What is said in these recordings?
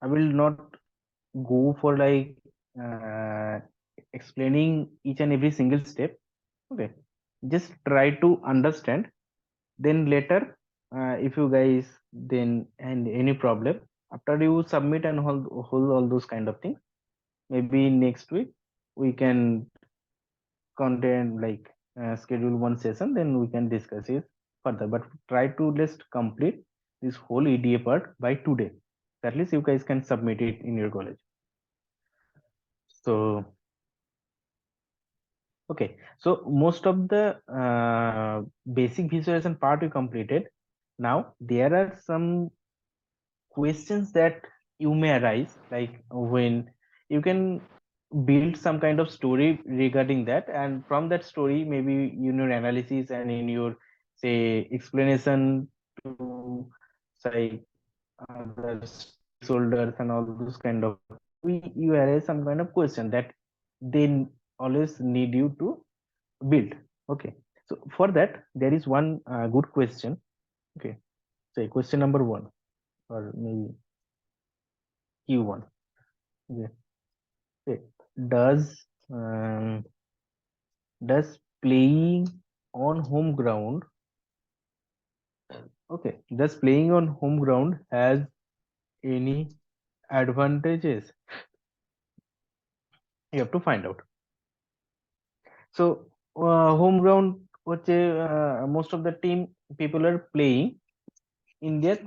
I will not go for like uh, explaining each and every single step. Okay, just try to understand. Then later, if you guys then and any problem after you submit and hold all those kind of things, maybe next week we can content like schedule one session, then we can discuss it further. But try to just complete this whole EDA part by today. At least you guys can submit it in your college. So okay, so most of the basic visualization part we completed. Now there are some questions that you may arise, like when you can build some kind of story regarding that, and from that story maybe in your analysis and in your say explanation to say other stakeholders and all those kind of you arise some kind of question that they always need you to build. Okay, so for that there is one good question. Okay, say question number one or maybe Q1. Okay. Okay. Does um, does playing on home ground, okay, does playing on home ground has any advantages? You have to find out. So home ground, what most of the team people are playing in their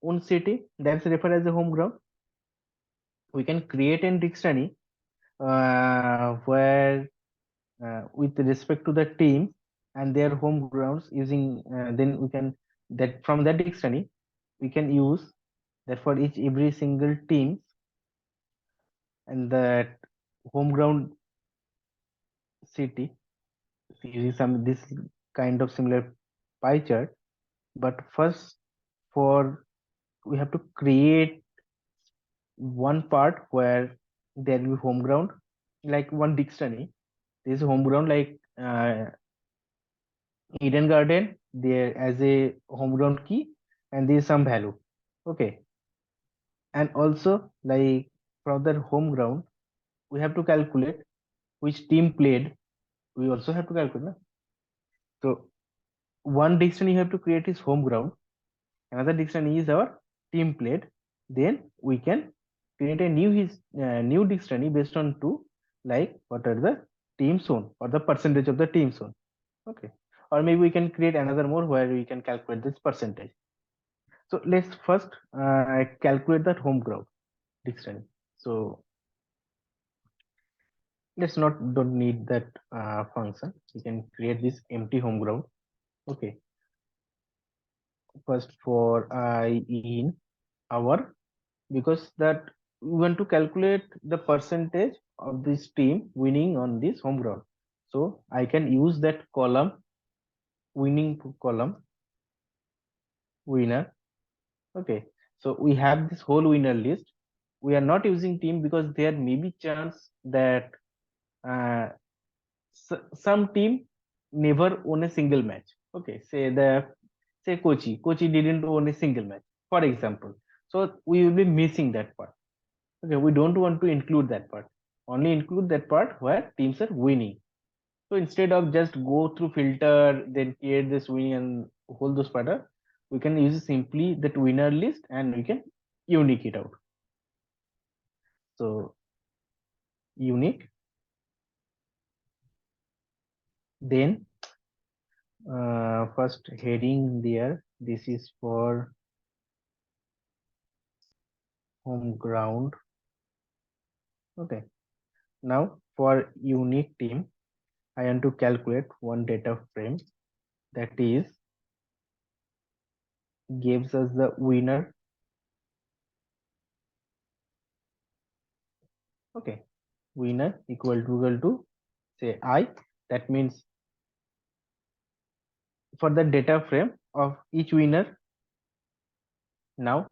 own city, that's referred as a home ground. We can create a dictionary where with respect to the team and their home grounds using then we can that from that dictionary we can use that for each every single team and that home ground city using some this kind of similar pie chart. But first, for we have to create one part where there will be home ground, like one dictionary. This is home ground like Eden Garden there as a home ground key, and there is some value. Okay, and also like from the home ground, we have to calculate which team played. We also have to calculate. Na? So one dictionary you have to create is home ground. Another dictionary is our team played. Then we can create a new dictionary based on two, like what are the team zone or the percentage of the team zone. Okay, or maybe we can create another more where we can calculate this percentage. So let's first calculate that home ground dictionary. So let's not don't need that function. We can create this empty home ground. Okay, first for I in our, because that we want to calculate the percentage of this team winning on this home ground. So I can use that column, winning column, winner. Okay, so we have this whole winner list. We are not using team because there may be chance that uh, some team never won a single match. Okay, say Kochi didn't won a single match, for example. So we will be missing that part. Okay, we don't want to include that part. Only include that part where teams are winning. So instead of just go through filter, then create this winning and hold those pattern, we can use simply that winner list and we can unique it out. So unique, then first heading there. This is for home ground. Okay. Now for unique team, I want to calculate one data frame that is gives us the winner. Okay. Winner equal to say I. That means for the data frame of each winner, now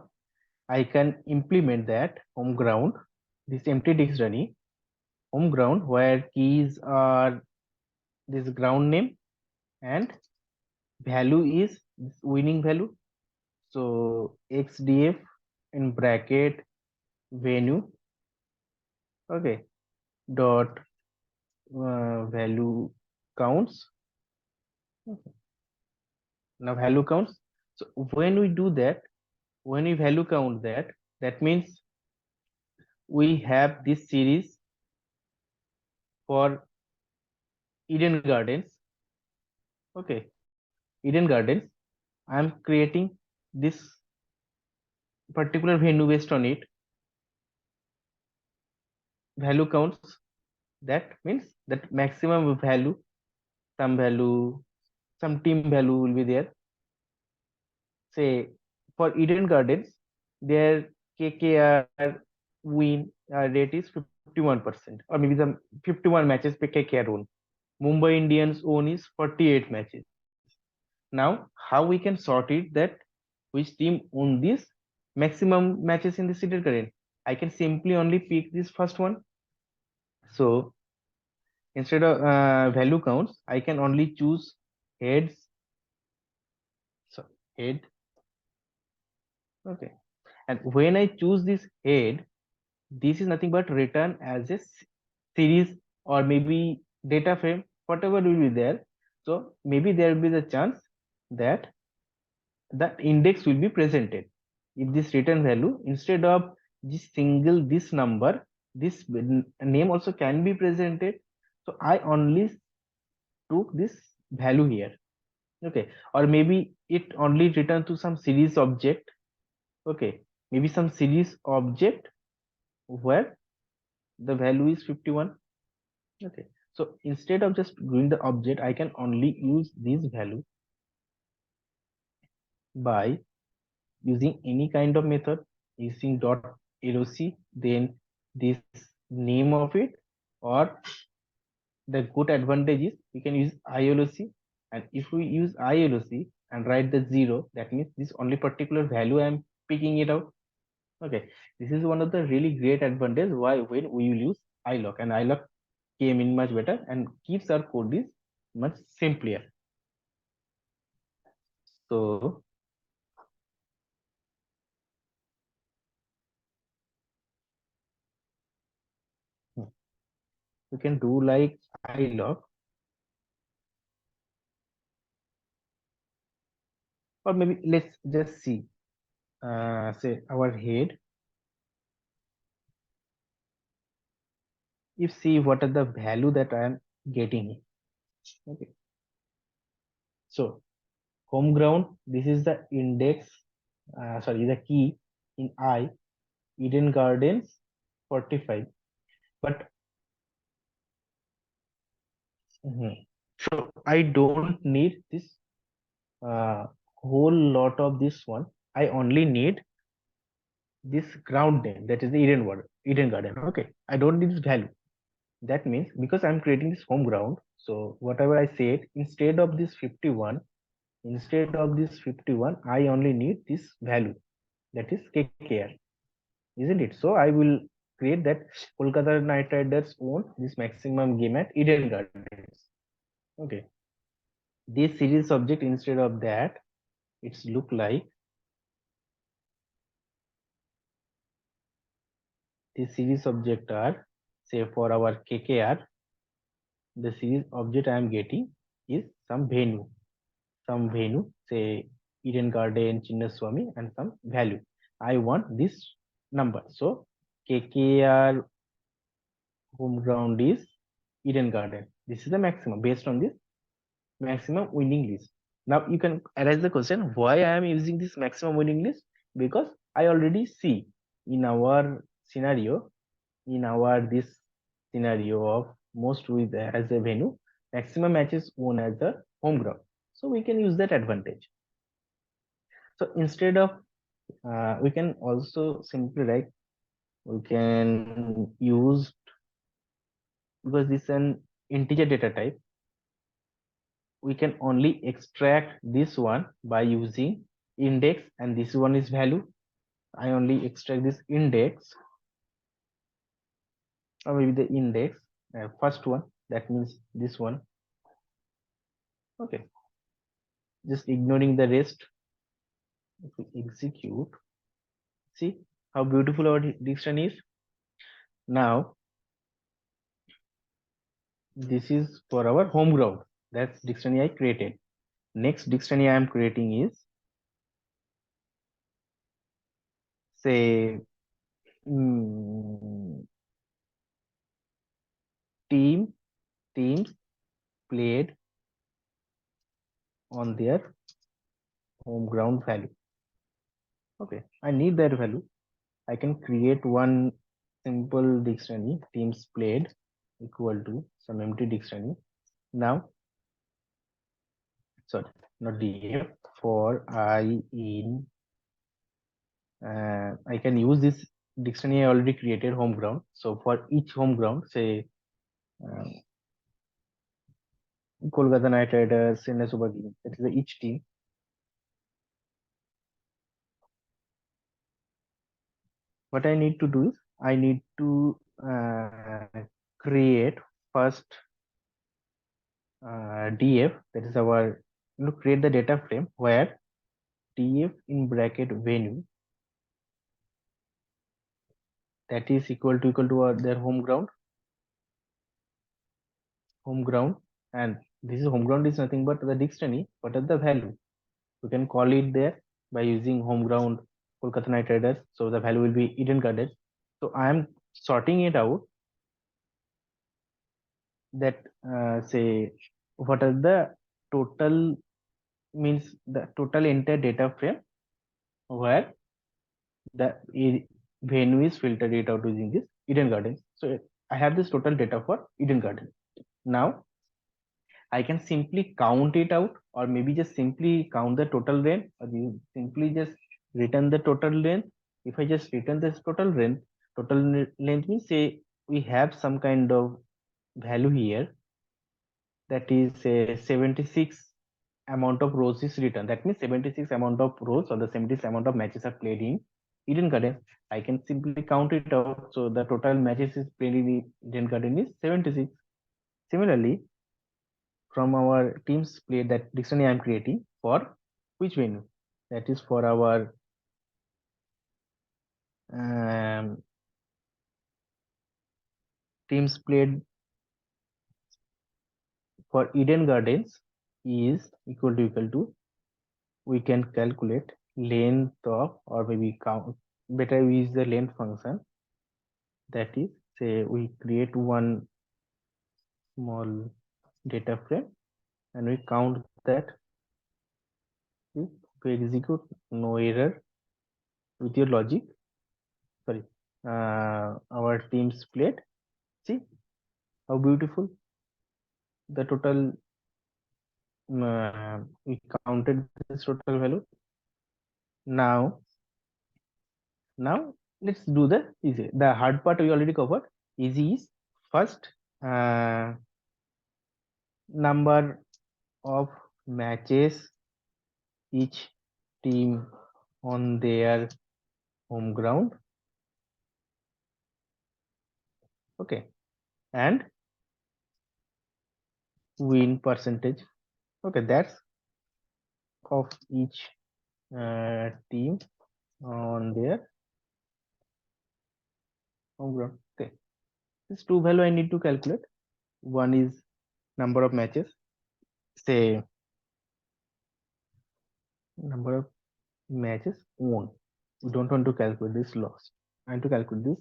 I can implement that home ground, this empty dictionary, home ground where keys are this ground name and value is winning value. So XDF in bracket venue, okay, dot value counts. Okay. Now value counts. So when we do that, when we value count that, that means we have this series for Eden Gardens. Okay, Eden Gardens. I'm creating this particular venue based on it. Value counts. That means that maximum value, some value, some team value will be there. Say for Eden Gardens, their KKR win rate is 51%, or maybe the 51 matches per KKR won. Mumbai Indians own is 48 matches. Now, how we can sort it that which team own this maximum matches in the Eden Garden? I can simply only pick this first one. So instead of value counts, I can only choose heads. So head. Okay. And when I choose this head, this is nothing but return as a series or maybe data frame, whatever will be there. So maybe there will be the chance that the index will be presented. If this return value, instead of this single this number, this name also can be presented. So I only took this value here. Okay, or maybe it only return to some series object. Okay, maybe some series object where the value is 51. Okay, so instead of just doing the object, I can only use this value by using any kind of method, using dot loc, then this name of it, or the good advantage is we can use ILOC. And if we use ILOC and write the 0, that means this only particular value I am picking it out. Okay, this is one of the really great advantage why when we will use iloc, and iloc came in much better and keeps our code is much simpler. So we can do like iloc, or maybe let's just see, say our head. If see what are the value that I am getting. Okay, so home ground, this is the index, sorry, the key in I, Eden Gardens 45. But so I don't need this uh, whole lot of this one. I only need this ground name, that is the Eden Garden. Okay, I don't need this value. That means because I'm creating this home ground, so whatever I said, instead of this 51, I only need this value, that is KKR, isn't it? So I will create that Kolkata Knight Riders own this maximum game at Eden Gardens. Okay, this series object, instead of that, it's look like this series object are, say for our KKR, the series object I am getting is some venue, say Eden Garden, Chinnaswamy, and some value. I want this number. So KKR home ground is Eden Garden. This is the maximum based on this maximum winning list. Now you can arise the question why I am using this maximum winning list, because I already see in our scenario, in our this scenario of most with as a venue, maximum matches won as a home ground. So we can use that advantage. So instead of we can also simply write, we can use, because this is an integer data type, we can only extract this one by using index, and this one is value. I only extract this index, or maybe the index first one, that means this one. Okay, just ignoring the rest. If we execute, see how beautiful our dictionary is. Now, this is for our home ground. That's dictionary I created. Next dictionary I am creating is, say, mm, teams played on their home ground value. Okay, I need that value. I can create one simple dictionary, teams played equal to some empty dictionary. Now, sorry, not df, for I in, I can use this dictionary I already created, home ground. So for each home ground, say Kolkata Knight Riders, Chennai Super Kings, that is each team. What I need to do is I need to create first df, that is our, create the data frame where df in bracket venue, that is equal to their home ground, and this is home ground is nothing but the dictionary. What are the value? You can call it there by using home ground Kolkata Knight Riders. So the value will be Eden Gardens. So I am sorting it out that say what are the total, means the total entire data frame where the venue is filtered it out using this Eden Gardens. So I have this total data for Eden Garden. Now I can simply count it out, or maybe just simply count the total length, or you simply just return the total length. If I just return this total length means, say we have some kind of value here, that is 76 amount of rows is written. That means 76 amount of rows, or the 76 amount of matches are played in Eden Garden. I can simply count it out. So the total matches is played in Eden Garden is 76. Similarly, from our teams played, that dictionary I am creating for which venue? That is for our um, teams played for Eden Gardens is equal to, we can calculate length of, or maybe count, better we use the length function. That is, say we create one small data frame and we count that. If we execute, no error with your logic. Sorry, our teams played. See how beautiful the total, we counted this total value. Now let's do the easy. The hard part we already covered. Easy is first uh, number of matches each team on their home ground. Okay, and win percentage. Okay, that's of each team on their home ground. Okay, these two value I need to calculate. One is number of matches, say number of matches won. We don't want to calculate this loss. I want to calculate this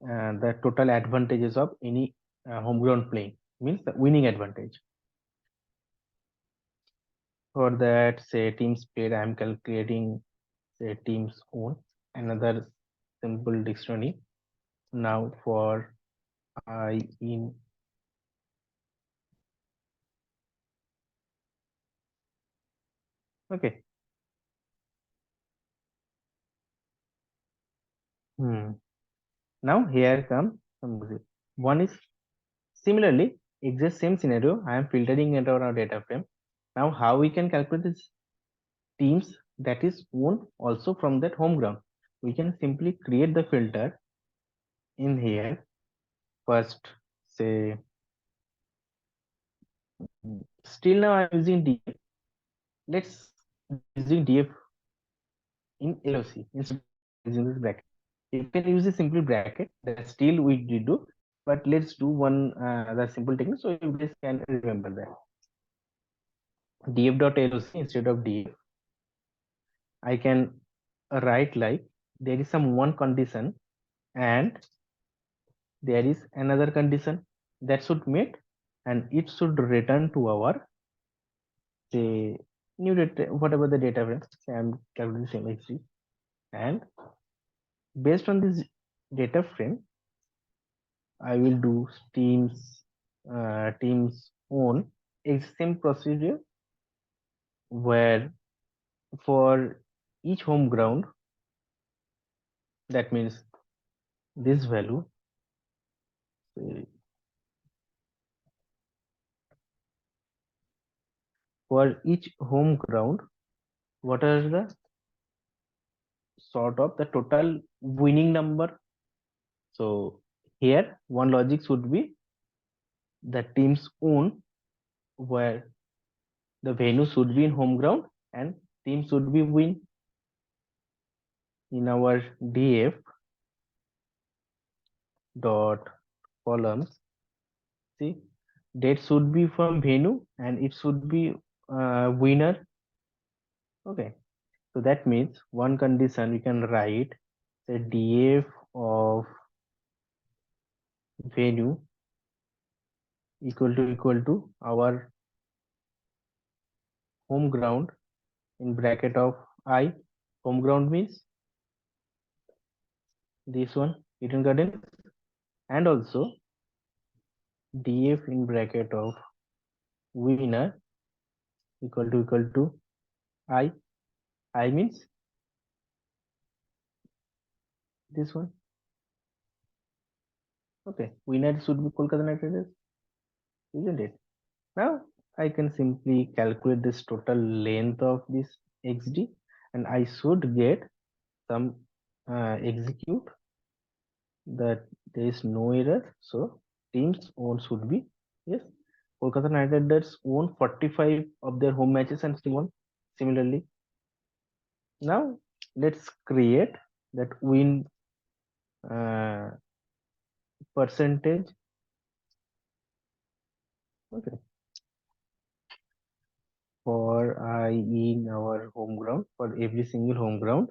the total advantages of any home ground playing, means the winning advantage. For that, say teams played, I am calculating say teams own, another simple dictionary. Now for I in, okay. Now here comes some music. One is similarly exact same scenario. I am filtering into our data frame. Now how we can calculate this teams that is owned also from that home ground? We can simply create the filter in here. First, say still now I'm using df. Let's using df in LOC instead of using this bracket. You can use a simple bracket that still we did do, but let's do one the simple technique so you guys can remember that. df.loc instead of df, I can write like there is some one condition and there is another condition that should meet, and it should return to our say new data, whatever the data frame. Say I'm calculating same XG, and based on this data frame, I will do teams own a same procedure where for each home ground, that means this value, say, for each home ground, what are the sort of the total winning number. So here one logic should be the team's own, where the venue should be in home ground and team should be win. In our df dot columns, see, date should be from venue and it should be winner. Okay, so that means one condition we can write the df of venue equal to our home ground in bracket of I. Home ground means this one, Eden Garden, and also df in bracket of winner equal to I. I means this one. Okay, winner should be Kolkata Knight Riders, isn't it? Now I can simply calculate this total length of this XD, and I should get some execute that there is no error. So teams own should be yes. Kolkata Knight Riders won 45 of their home matches and so on. Similarly, now let's create that win uh, percentage. Okay, for I in our home ground, for every single home ground,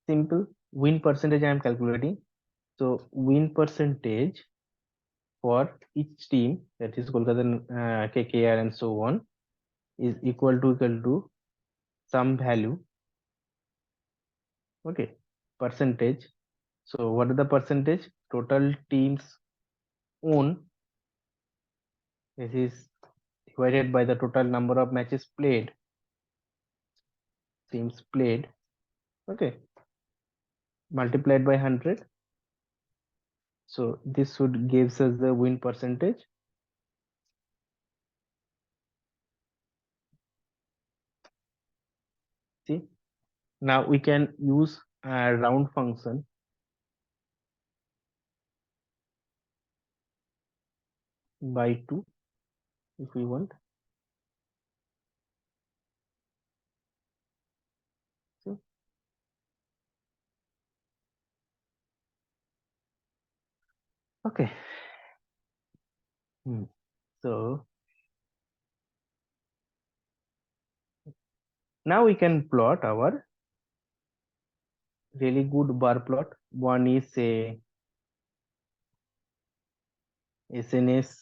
simple win percentage I am calculating. So win percentage for each team, that is Kolkata, KKR and so on, is equal to some value. Okay, percentage. So what is the percentage? Total teams own. This is divided by the total number of matches played. Teams played. Okay, multiplied by 100. So this should gives us the win percentage. See, now we can use a round function by 2 if we want. So, okay. So now we can plot our really good bar plot. One is a SNS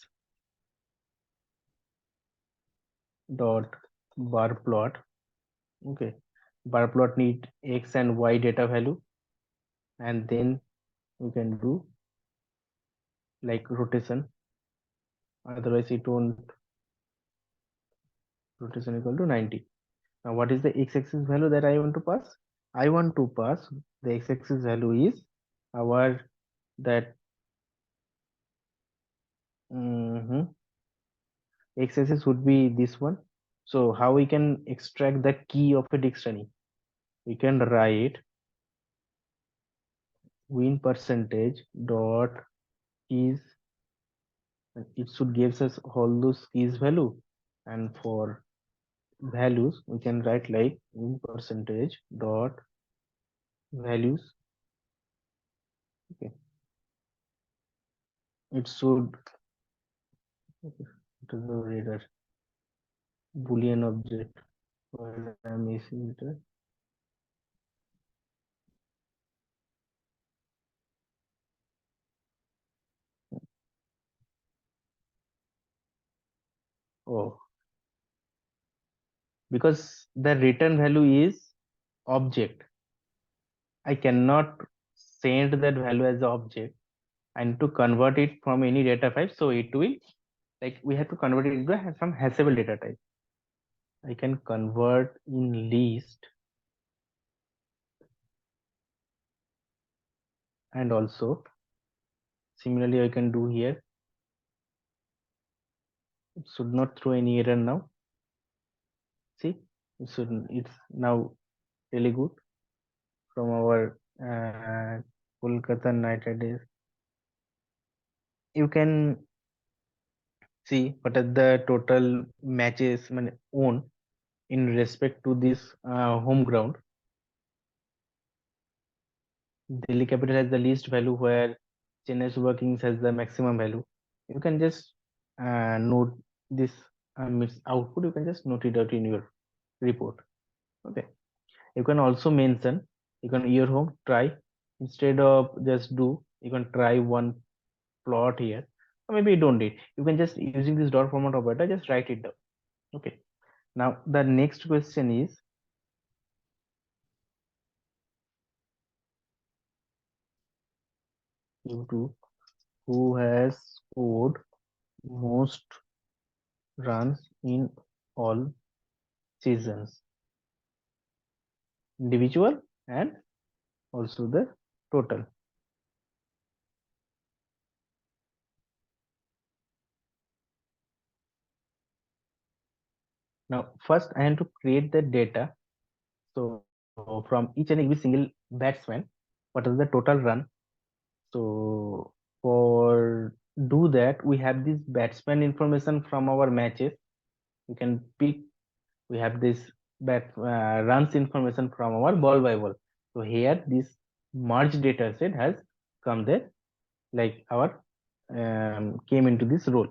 dot bar plot. Okay, bar plot need x and y data value, and then we can do like rotation. Otherwise, it won't. Rotation equal to 90. Now, what is the x-axis value that I want to pass? I want to pass the x-axis value is our that x-axis would be this one. So how we can extract the key of a dictionary? We can write win percentage dot keys, and it should gives us all those keys value, and for values we can write like win percentage dot values it should, it is the error, boolean object, where I'm missing it. Oh, because the return value is object. I cannot send that value as an object. I need to convert it from any data type. So it will, like, we have to convert it into some hashable data type. I can convert in list, and also similarly I can do here. It should not throw any error now. See, it should, it's now really good from our Kolkata Knight Riders. You can see what are the total matches won in respect to this home ground. Delhi Capital has the least value, where Chennai Super Kings has the maximum value. You can just note this output. You can just note it out in your report. Okay. You can also mention, you can your home try, instead of just do, you can try one plot here. Or maybe you don't need. You can just using this dot format operator, just write it down. Okay. Now the next question is, you who has scored most runs in all seasons, individual and also the total. Now first I have to create the data. So from each and every single batsman, what is the total run? So for do that, we have this batsman information from our matches. You can pick, we have this runs information from our ball by ball. So here this merge data set has come there, like our came into this role.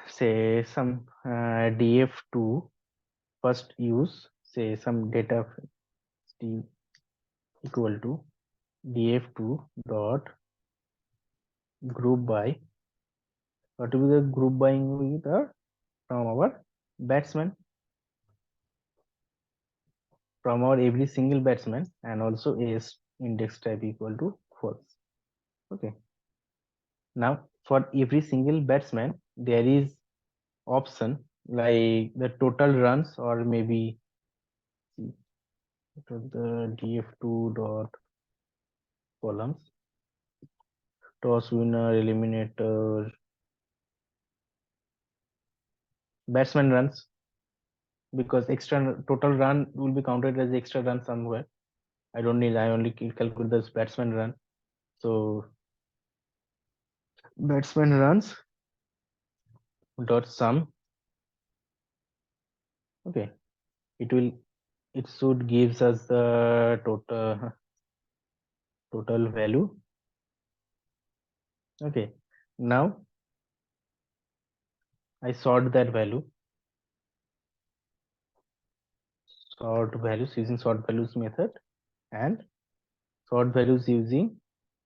Say some df2, first use, say some data t equal to df2 dot group by, what will be the group buying with from our batsman, from our every single batsman, and also is index type equal to false. Okay. Now for every single batsman there is option like the total runs, or maybe the df2 dot columns, toss winner, eliminator, batsman runs, because extra total run will be counted as extra run somewhere. I don't need, I only calculate this batsman run. So batsman runs dot sum. Okay, it will, it should gives us the total value. Okay, now I sort that value, sort values using sort values method, and sort values using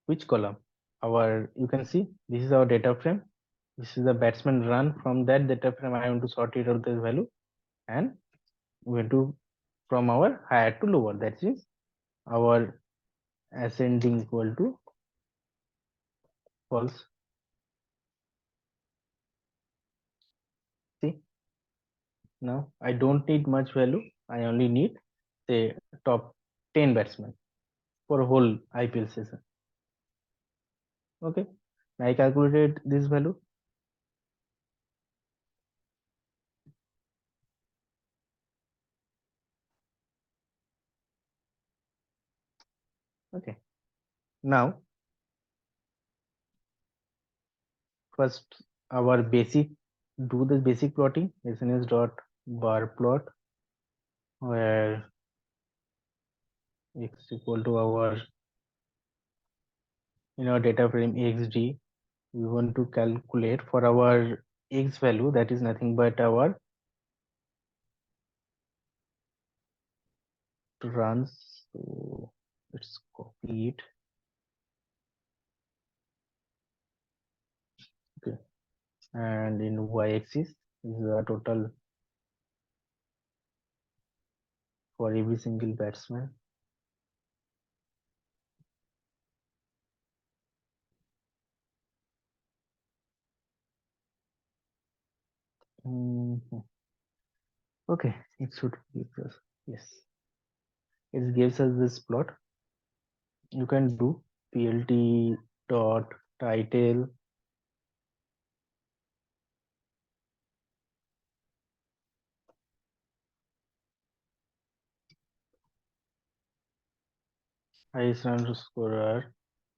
which column? Our, you can see this is our data frame. This is the batsman run. From that data frame, I want to sort it out this value, and we want to from our higher to lower. That is our ascending equal to false. See, now I don't need much value. I only need, say, top 10 batsmen for a whole IPL season. Okay, I calculated this value. Okay, now first our basic, do the basic plotting. SNS dot bar plot, where x equal to our, in our data frame xd, We want to calculate for our x value, that is nothing but our runs. So let's copy it. Okay, and in y-axis is the total for every single batsman. Mhm. Okay, it should give us, yes, it gives us this plot. You can do plt dot title highest run scorer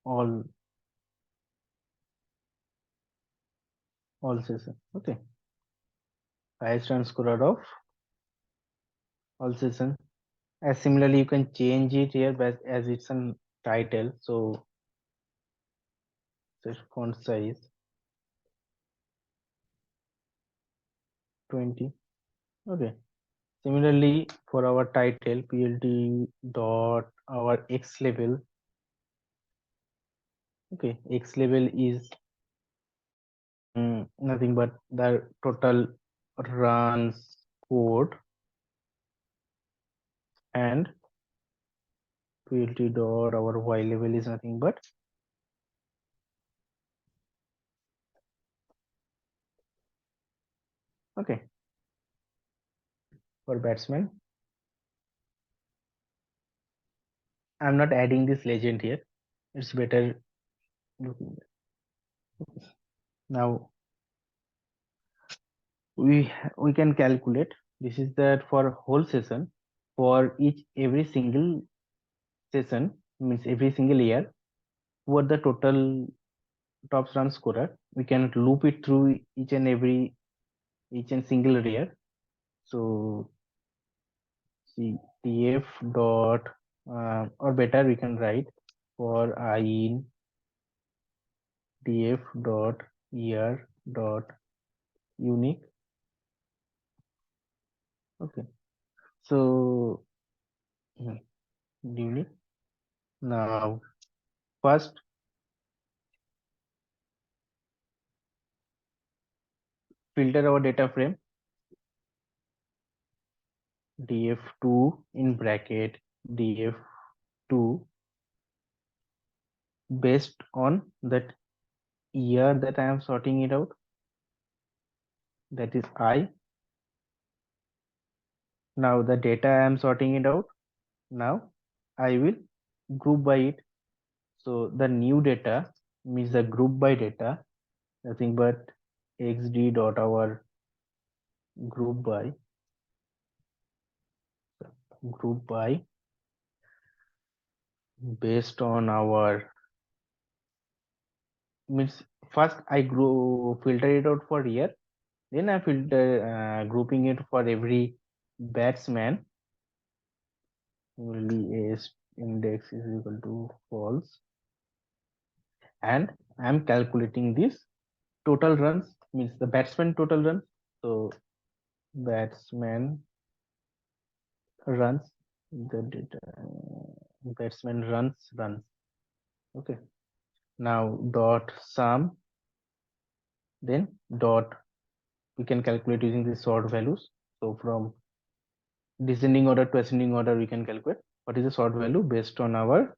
all season. Okay, highest run scorer of all season. As similarly, you can change it here as it's a title. So the font size 20. Okay. Similarly, for our title, plt dot our x level. Okay, x level is nothing but the total runs scored, and plt dot our y level is nothing but okay for batsman. I'm not adding this legend here. It's better looking. Now we can calculate, this is that for whole session, for every single session, means every single year, what the total top run scorer, we can loop it through each and single year. So see tf dot or better we can write for I in tf dot year dot unique. Okay, so unique. Now first filter our data frame df2 in bracket df2 based on that year that I am sorting it out, that is I. Now the data I am sorting it out, now I will group by it. So the new data means the group by data, nothing but xd dot our group by based on our, means first I filter it out for year, then I filter grouping it for every batsman. Only s index is equal to false, and I'm calculating this total runs, means the batsman total runs. So batsman runs, the data batsman runs. Okay. Now dot sum, then dot we can calculate using the sort values. So from descending order to ascending order, we can calculate what is the sort value based on our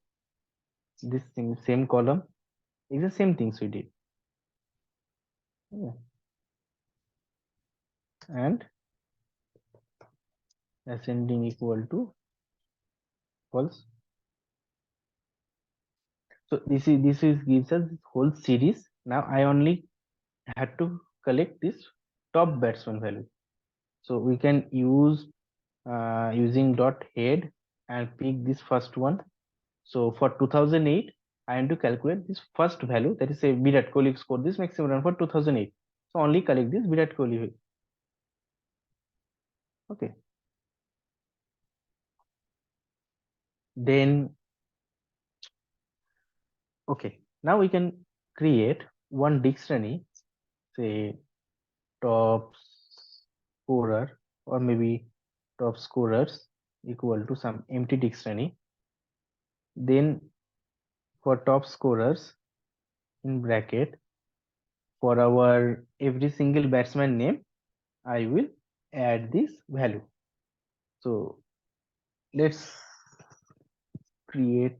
this thing, same column. It's the same things we did. Yeah. And ascending equal to false. So this is gives us this whole series. Now I only had to collect this top batsman value. So we can use using dot head and pick this first one. So for 2008, I am to calculate this first value, that is a Virat Kohli scored this maximum run for 2008. So only collect this Virat Kohli. Okay. Then okay. Now we can create one dictionary, say top scorer or maybe top scorers equal to some empty dictionary. Then for top scorers in bracket, for our every single batsman name, I will add this value. So let's create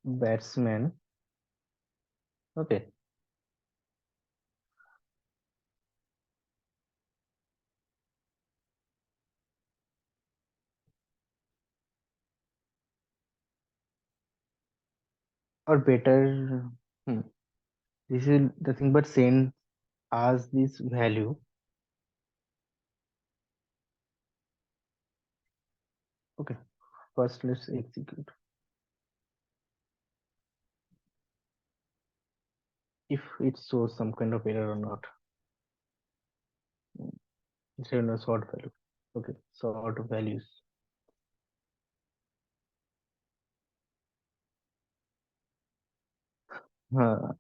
batsman. Okay, or better, hmm, this is nothing but send us this value. Okay, first let's execute. If it shows some kind of error or not. Send a sort value. Okay, sort values. Uh,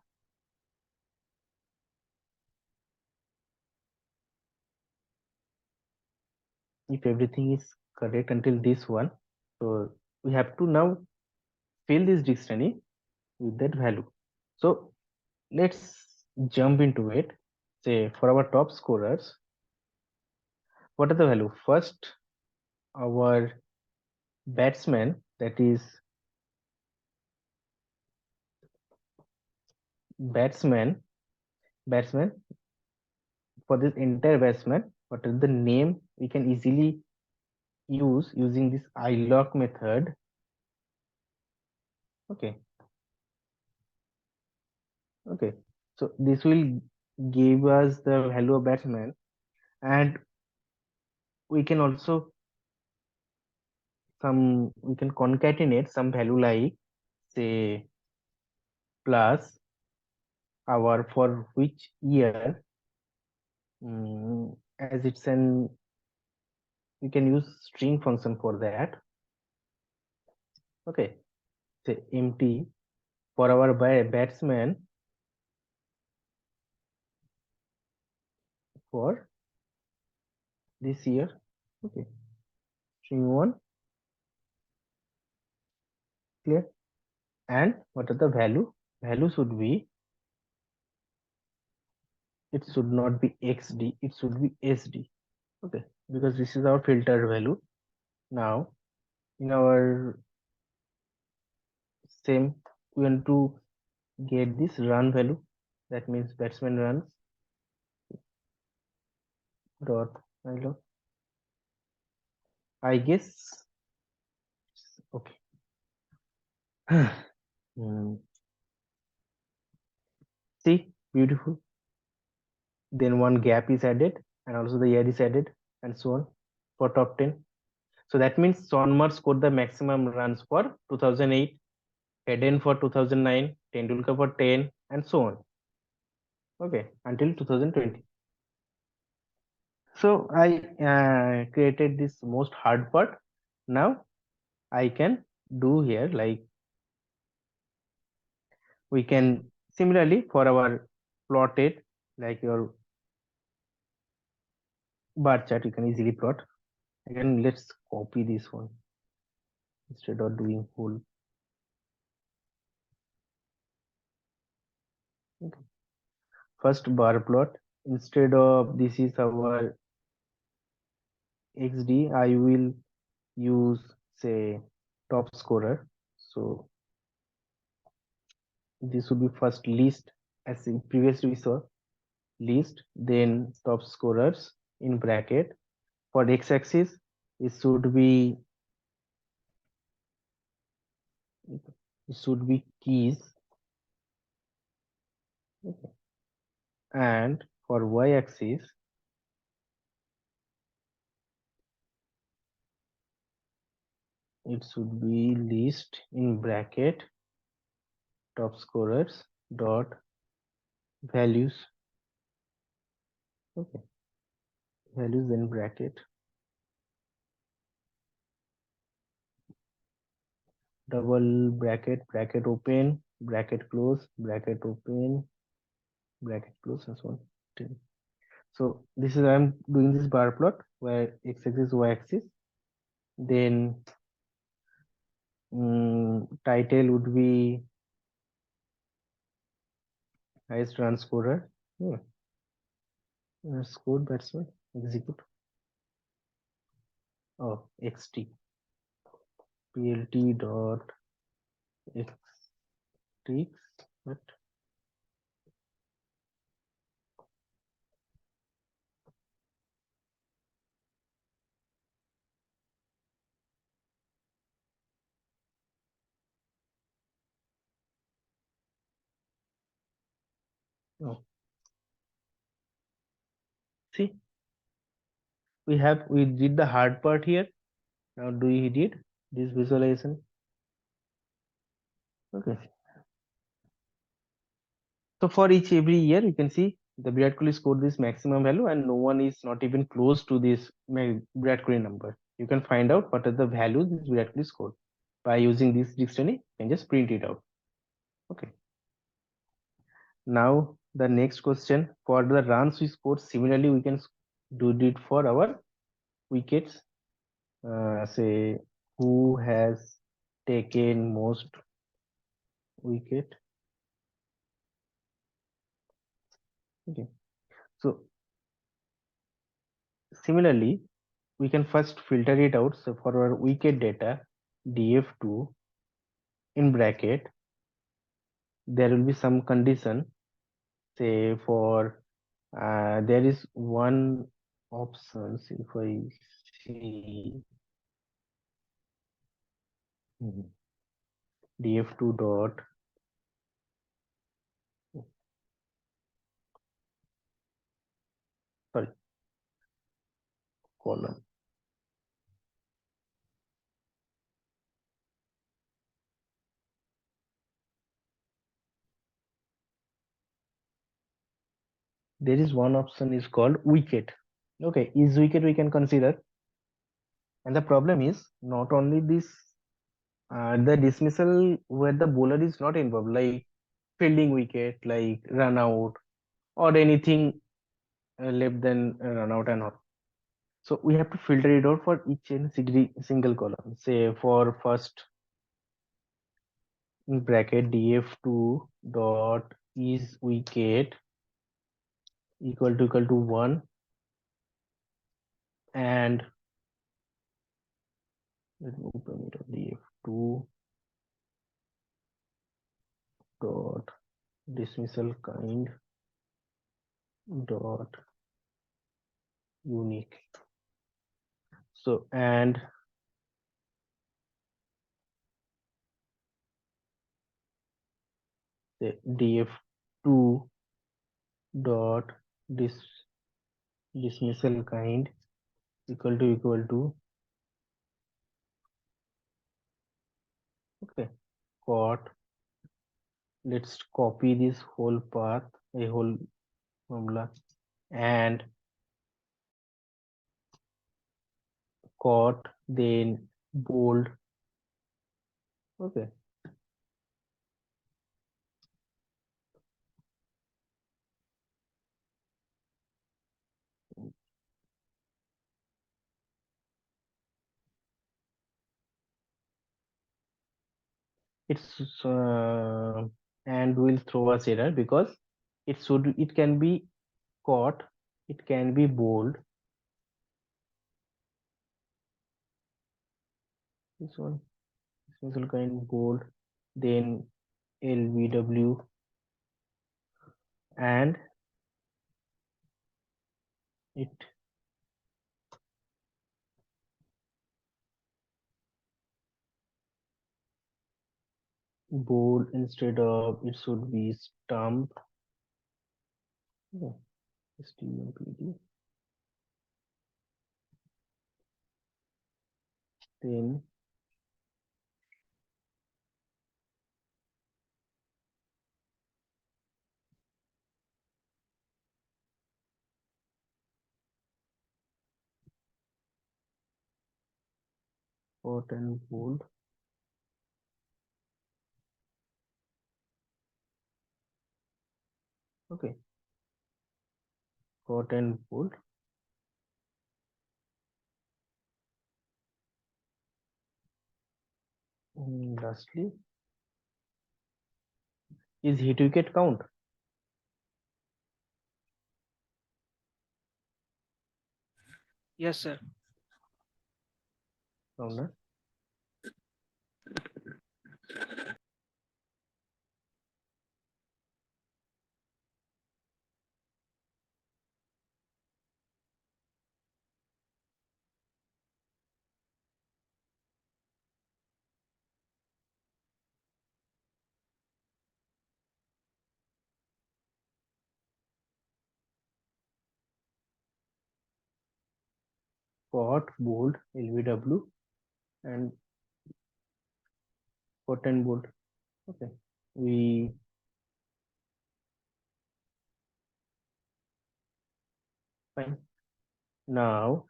if everything is correct until this one, so we have to now fill this dictionary with that value. So let's jump into it. Say for our top scorers, what are the value? First, our batsman, that is batsman, batsman for this entire batsman, what is the name we can easily use using this ilock method. Okay, okay. So this will give us the value of batsman, and we can also we can concatenate some value like say plus our for which year, as it's an we can use string function for that. Okay, say empty for our batsman for this year. Okay, string one, clear. And what are the value should be, it should not be xd, it should be sd. Okay, because this is our filter value. Now in our same, we want to get this run value, that means batsman runs dot value. I guess okay. Hmm, see, beautiful. Then one gap is added and also the year is added and so on for top 10. So that means Sonmar scored the maximum runs for 2008, Hayden for 2009, Tendulkar for 10, and so on. Okay, until 2020. So I created this most hard part. Now I can do here like we can similarly for our plotted, like your bar chart, you can easily plot. Again, let's copy this one instead of doing whole. Okay. First bar plot, instead of this is our XD, I will use say top scorer. So this would be first list, as in previously we saw list, then top scorers in bracket. For x-axis, it should be keys, and for y-axis it should be list in bracket top scorers dot values. Okay, values in bracket. double bracket, bracket open, bracket close, bracket open, bracket close, and so on. So this is I'm doing this bar plot where x-axis, y-axis. Then title would be highest run scorer. Yeah, scored batsman. Execute. Oh, xt plt dot x but oh, see, we did the hard part here. Now do we did this visualization? Okay. So for each every year, you can see the Virat Kohli scored this maximum value, and no one is not even close to this Virat Kohli number. You can find out what are the values this Virat Kohli scored by using this dictionary. You can just print it out. Okay. Now the next question, for the runs we scored, similarly we can do it for our wickets. Say who has taken most wicket. Okay. So similarly, we can first filter it out. So for our wicket data, df2 in bracket, there will be some condition. Say for there is one option. If I see df2 dot, sorry, column. There is one option is called wicket. Okay, is wicket we can consider, and the problem is not only this, the dismissal where the bowler is not involved, like fielding wicket, like run out or anything less than run out and all. So we have to filter it out for each and single column. Say for first in bracket df2 dot is wicket equal to 1, and let me open it up, df2 dot dismissal kind dot unique. So and the df2 dot dis dismissal kind equal to okay, got, let's copy this whole path, a whole formula, and got, then bold. Okay, it's and will throw us error because it can be caught, it can be bold, this one dismissal kind bold, then lbw, and it bold instead of it should be stump. Yeah, stmpd, then hot and bold. Okay, hot and cold. Lastly, is heat wicket count? Yes, sir. Counter. Hot, bold, LBW, and hot and bold. Okay, we fine. Now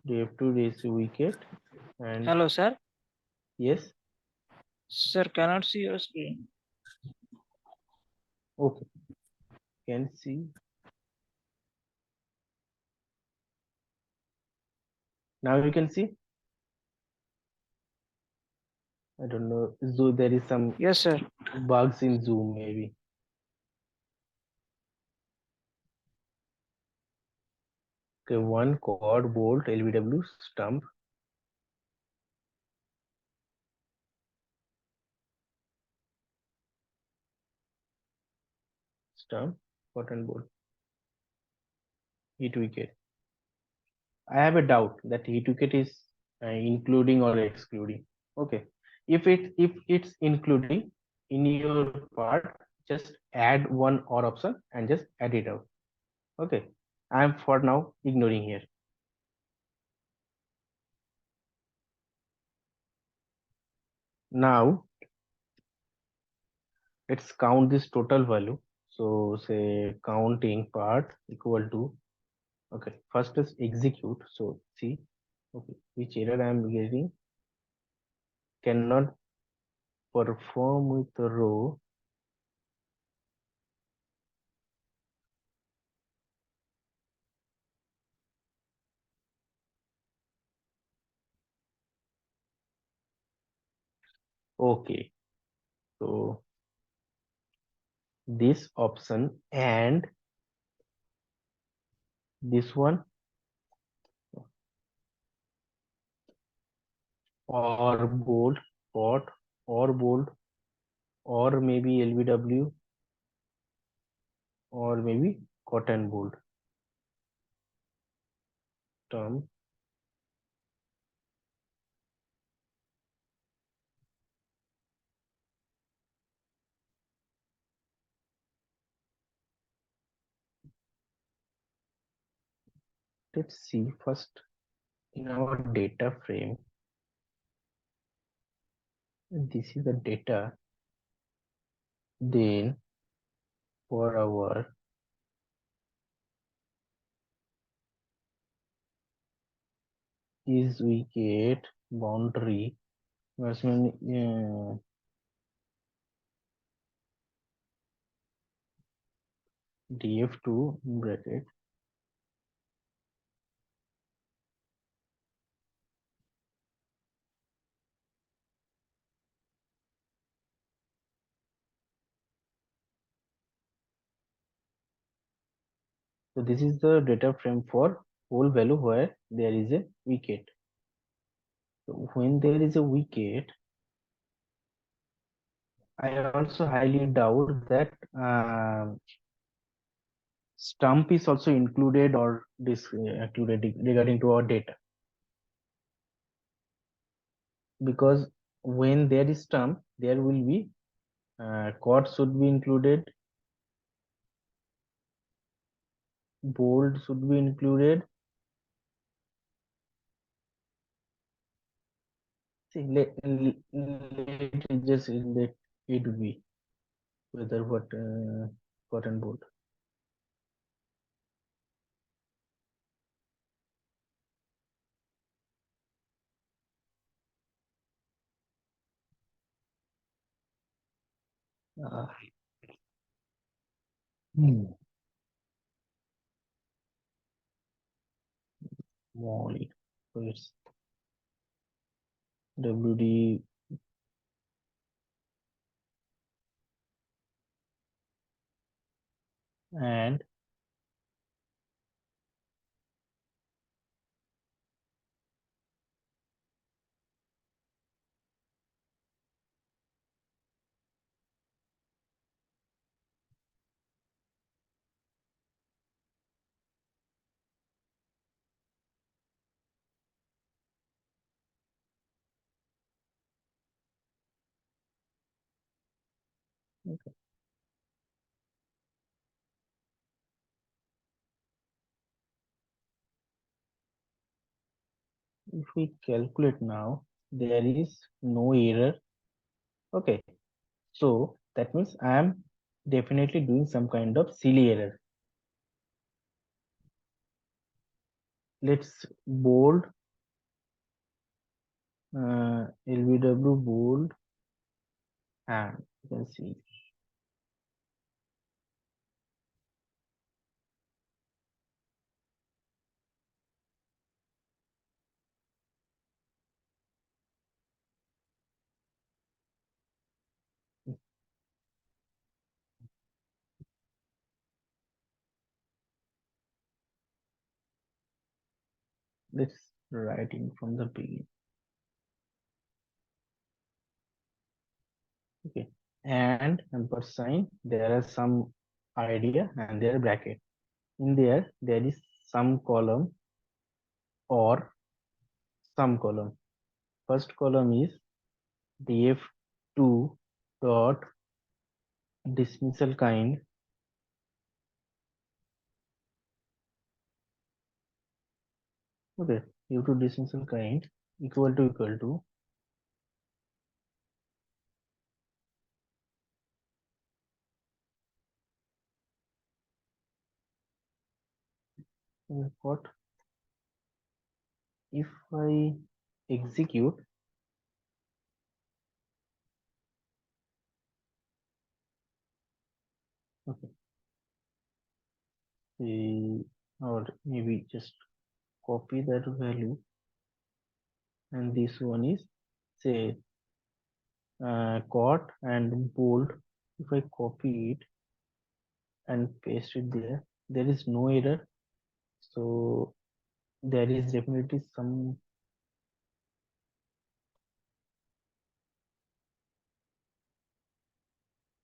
they have to raise a wicket, and Hello, sir. yes, Sir, cannot see your screen. okay, can see. Now you can see. I don't know. So there is some Yes, sir. bugs in Zoom, maybe. Okay, one chord, bolt, LBW, stump, stump, cotton bolt, heat wicket. I have a doubt that heat wicket is including or excluding. Okay, if it's including in your part, just add one or option and just add it out. Okay, I am for now ignoring here. Now let's count this total value. So say counting part equal to, okay, first is execute. So see, okay, which error I am getting, cannot perform with row. Okay, so this option and this one, or bold, pot, or bold, or maybe LBW, or maybe cotton bold term. Let's see first in our data frame. This is the data. Then for our is wicket boundary batsman, df2 bracket. So this is the data frame for whole value where there is a wicket. So when there is a wicket, I also highly doubt that stump is also included or included regarding to our data, because when there is stump there will be chord should be included, bold should be included. See, let it just let it be whether what chord and bold. uh, Hmm. Molly. So it's WD and if we calculate now, there is no error. Okay, so that means I am definitely doing some kind of silly error. Let's bold LBW bold, and you can see. Let's write in from the beginning. Okay, and ampersand. There are some idea and there bracket. In there is some column or some column. First column is df2 dot dismissal kind. Okay, df2 dismissal kind equal to what if I execute. Okay, or maybe just copy that value, and this one is say caught and bold. If I copy it and paste it there, there is no error. So there is definitely some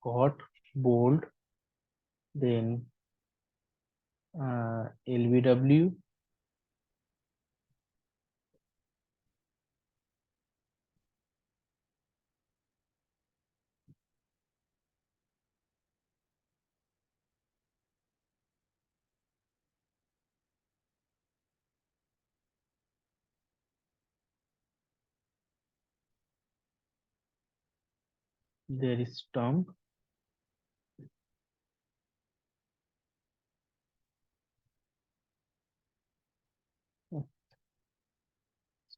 caught bold, then LBW, there is stump,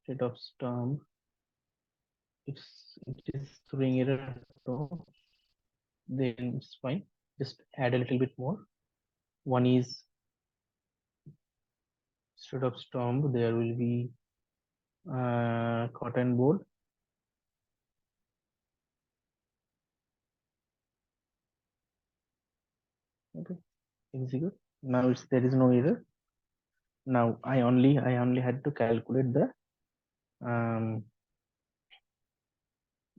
instead of stump, it is throwing error. So then it's fine. Just add a little bit more. One is instead of stump, there will be cotton board. Okay, execute. Now it's there is no error. Now I only had to calculate the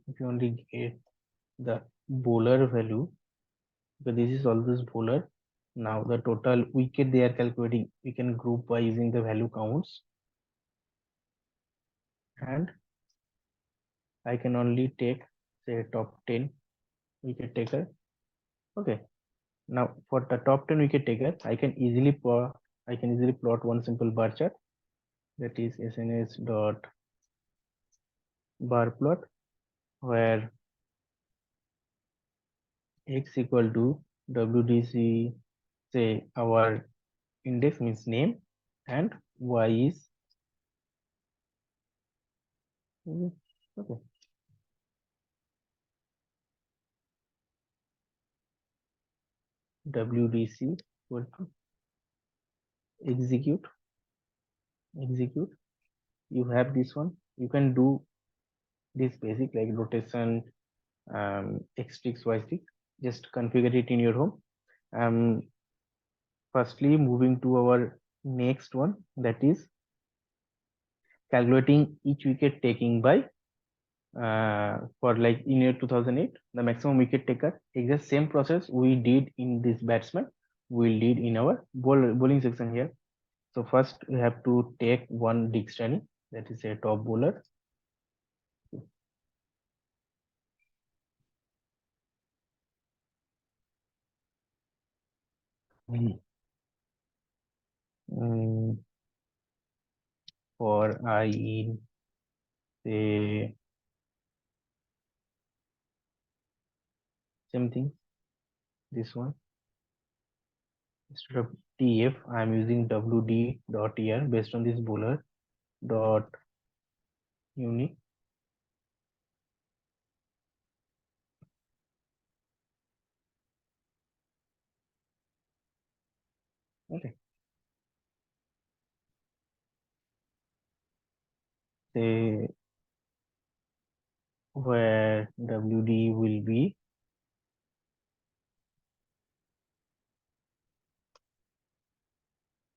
if you only get the bowler value, because this is always bowler. Now the total wicket they are calculating, we can group by using the value counts, and I can only take say top 10 wicket taker. Okay. Now for the top 10 wicket taker, I can easily plot one simple bar chart, that is SNS dot bar plot, where x equal to WDC, say our index means name, and y is okay. WDC equal to execute, execute. You have this one. You can do this basic like rotation, x tricks, y tricks. Just configure it in your home. Um, Firstly, moving to our next one, that is calculating each wicket taking by for like in year 2008, the maximum wicket taker. Exact same process we did in this batsman, we did in our bowling section here. So first we have to take one dictionary, that is a top bowler. Mm, for I in say same thing, this one. Instead of TF, I am using WD dot here based on this bowler dot unique. Okay. Say where WD will be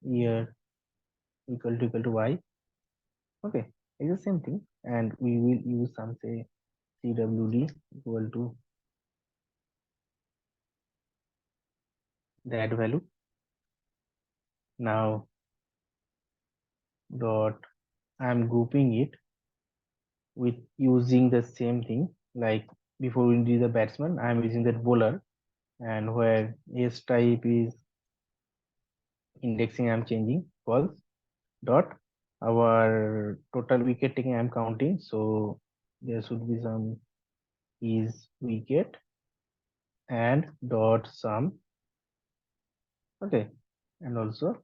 year equal to Y. Okay, it's the same thing, and we will use some say CWD equal to that value. Now dot I'm grouping it with using the same thing like before we do the batsman. I'm using that bowler, and where S type is indexing, I'm changing false dot our total wicket taking I'm counting, so there should be some is wicket and dot sum. Okay, and also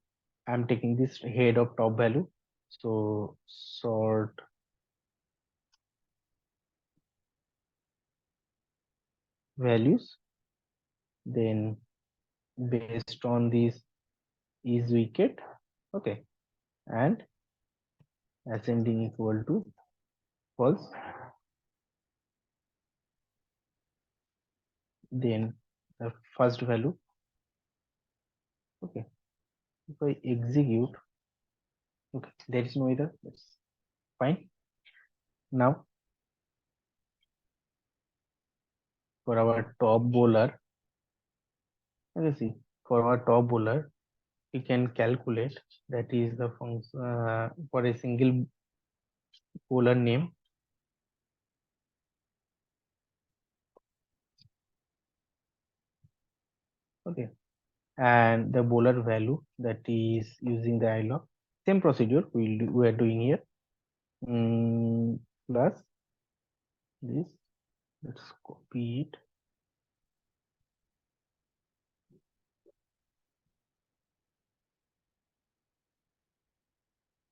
I'm taking this head of top value, so sort values, then based on this is wicket. Okay, and ascending equal to false, then the first value. Okay, if I execute, okay, there is no error, that's fine. Now for our top bowler, okay, see, for our top bowler we can calculate, that is the function for a single bowler name. Okay, and the bowler value, that is using the ilog, same procedure we are doing here. Plus this, let's copy it.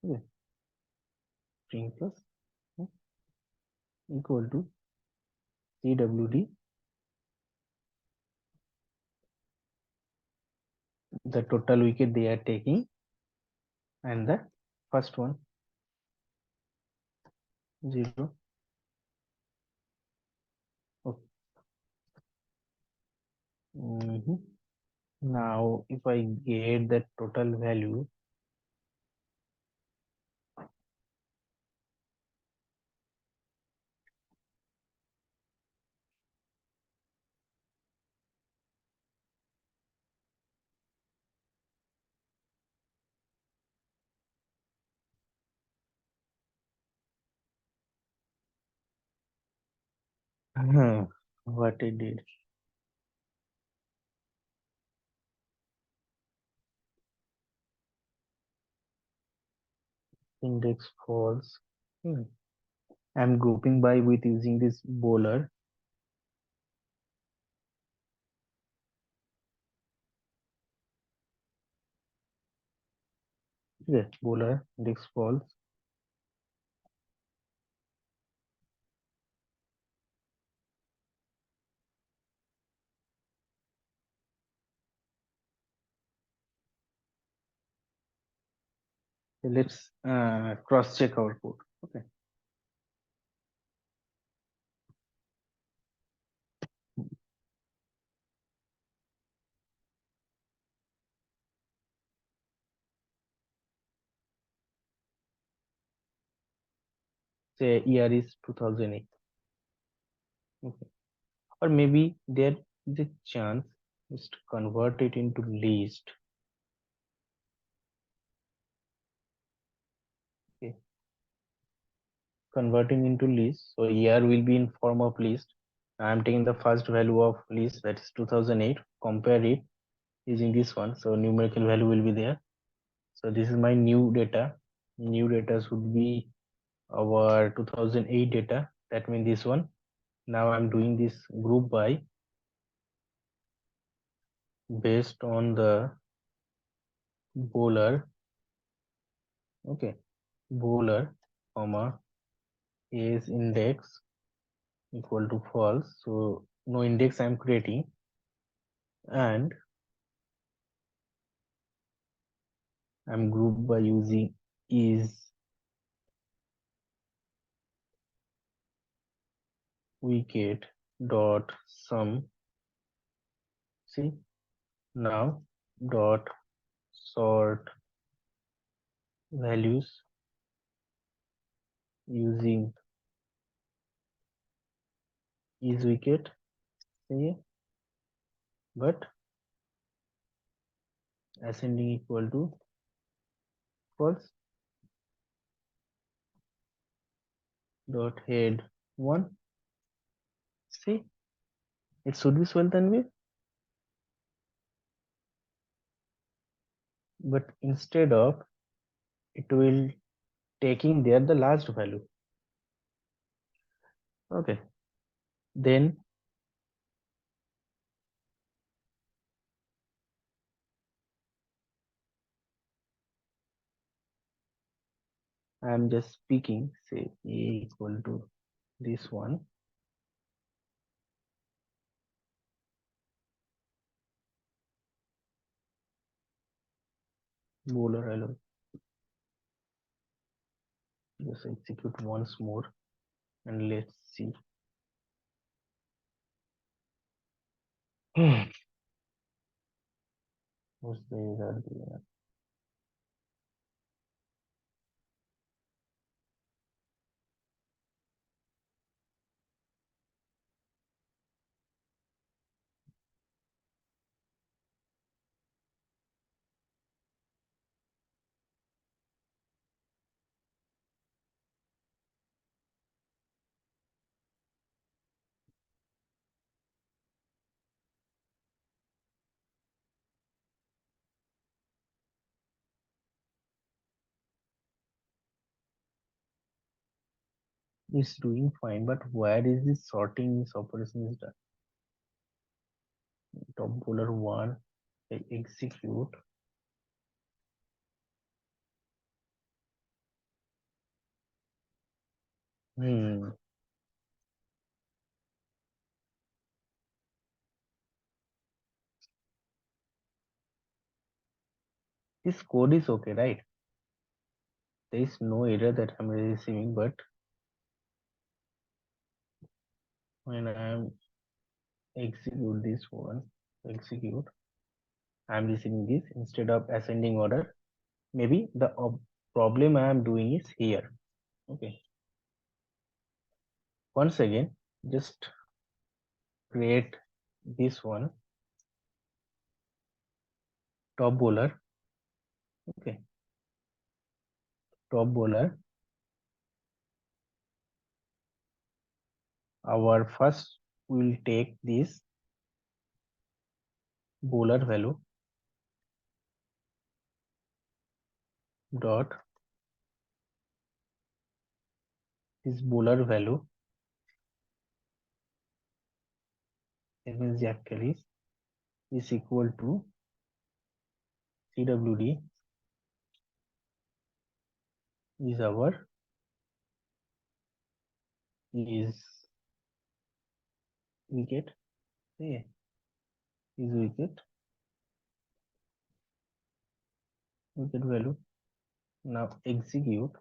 Okay, string plus equal to CWD, the total wicket they are taking, and the first one 0. Okay. Now if I get the total value, what it did, index false. I'm grouping by with using this bowler. Yes, bowler index false. Let's cross check our code. Okay. Say year is 2008. Okay. Or maybe there is a chance just convert it into list. Okay. Converting into list. So year will be in form of list. I'm taking the first value of list, that is 2008, compare it using this one. So numerical value will be there. So this is my new data. New data should be our 2008 data. That means this one. Now I'm doing this group by based on the bowler. Okay. Bowler, comma, is index equal to false. So no index I'm creating, and I'm grouped by using is wicket dot sum. See, now dot sort values using is wicket. See, but ascending equal to false. Dot head 1. See, it should be swell then way, but instead of it will taking there the last value. Okay, then I'm just speaking, say a equal to this one. Bowler, I'll just execute once more and let's see. What's the error there? It's doing fine, but where is this sorting this operation is done? Top bowler 1, I execute. Hmm. This code is okay, right? There is no error that I'm receiving, but when I'm execute this one, execute, I'm receiving this instead of ascending order. Maybe the problem I am doing is here. Okay. Once again, just create this one, top bowler. Okay. Top bowler. Our first will take this bowler value dot this bowler value, that means actually is equal to CWD is our is wicket. Okay, is wicket value Now execute.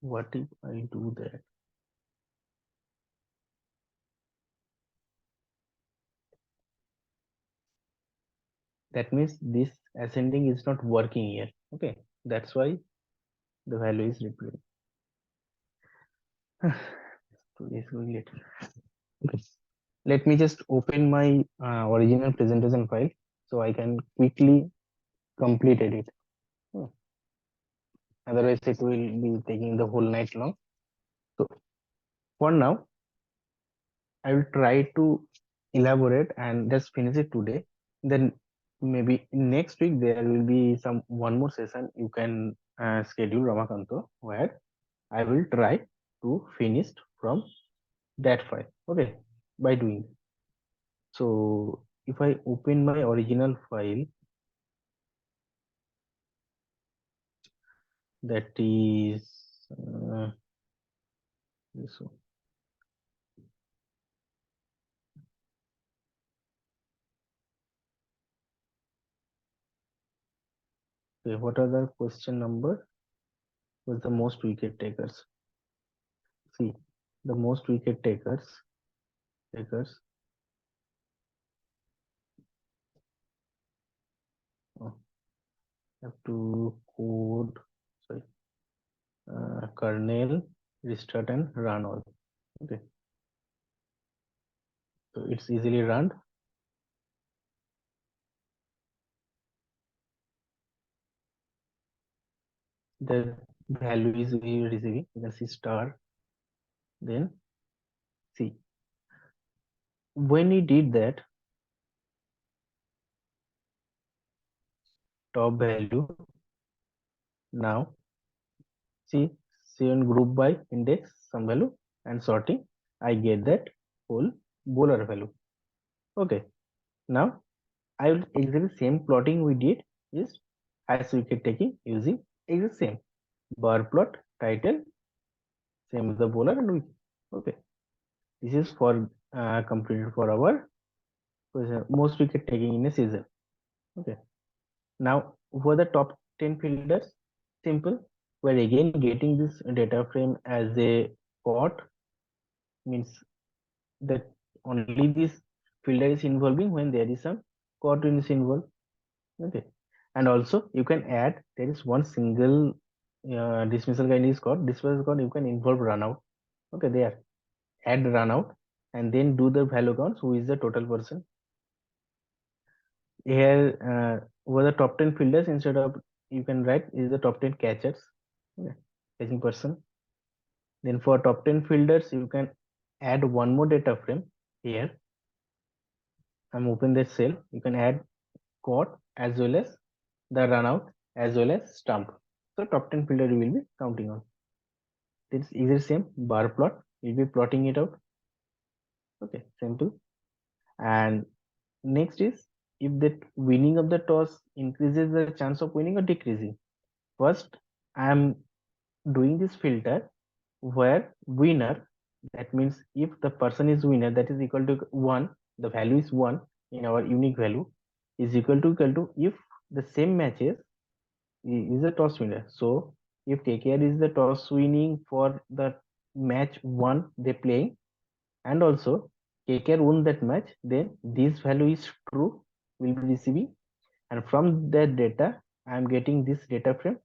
What if I do that? That means this ascending is not working here. Okay, that's why the value is replaced. So this will later. Okay. Let me just open my original presentation file so I can quickly complete it. Hmm. Otherwise, it will be taking the whole night long. So for now, I will try to elaborate and just finish it today. Then maybe next week there will be some one more session you can schedule Ramakanto where I will try to finish from that file. Okay, by doing that. So if I open my original file, that is this one. Okay, what are the question number? Was the most wicket takers? See, the most wicket takers. Oh, have to code. Sorry, kernel, restart and run all. Okay, so it's easily run. The value is we receiving. You can see star. Then see when we did that top value. Now see on group by index some value and sorting. I get that whole bowler value. Okay. Now I will exhibit same plotting we did is as wicket taking using exact same bar plot title same as the bowler and wicket. Okay, this is for completed for our most wicket taking in a season. Okay, now for the top 10 fielders, simple. We're again getting this data frame as a pot means that only this fielder is involving when there is some cot is involved. Okay, and also you can add there is one single dismissal kind is called dismissal code you can involve runout. Okay, there add runout and then do the value counts who is the total person here over the top 10 fielders instead of you can write is the top 10 catchers. Okay, catching person. Then for top 10 fielders you can add one more data frame here. I'm open this cell. You can add caught as well as the run out as well as stump. So top 10 filter you will be counting on. This is the same bar plot. You'll be plotting it out. Okay, simple. And next is if the winning of the toss increases the chance of winning or decreasing. First, I am doing this filter where winner, that means if the person is winner, that is equal to 1, the value is 1 in our unique value is equal to if the same matches is a toss winner. So if KKR is the toss winning for the match one they playing and also KKR won that match, then this value is true will be receiving and from that data I am getting this data frame.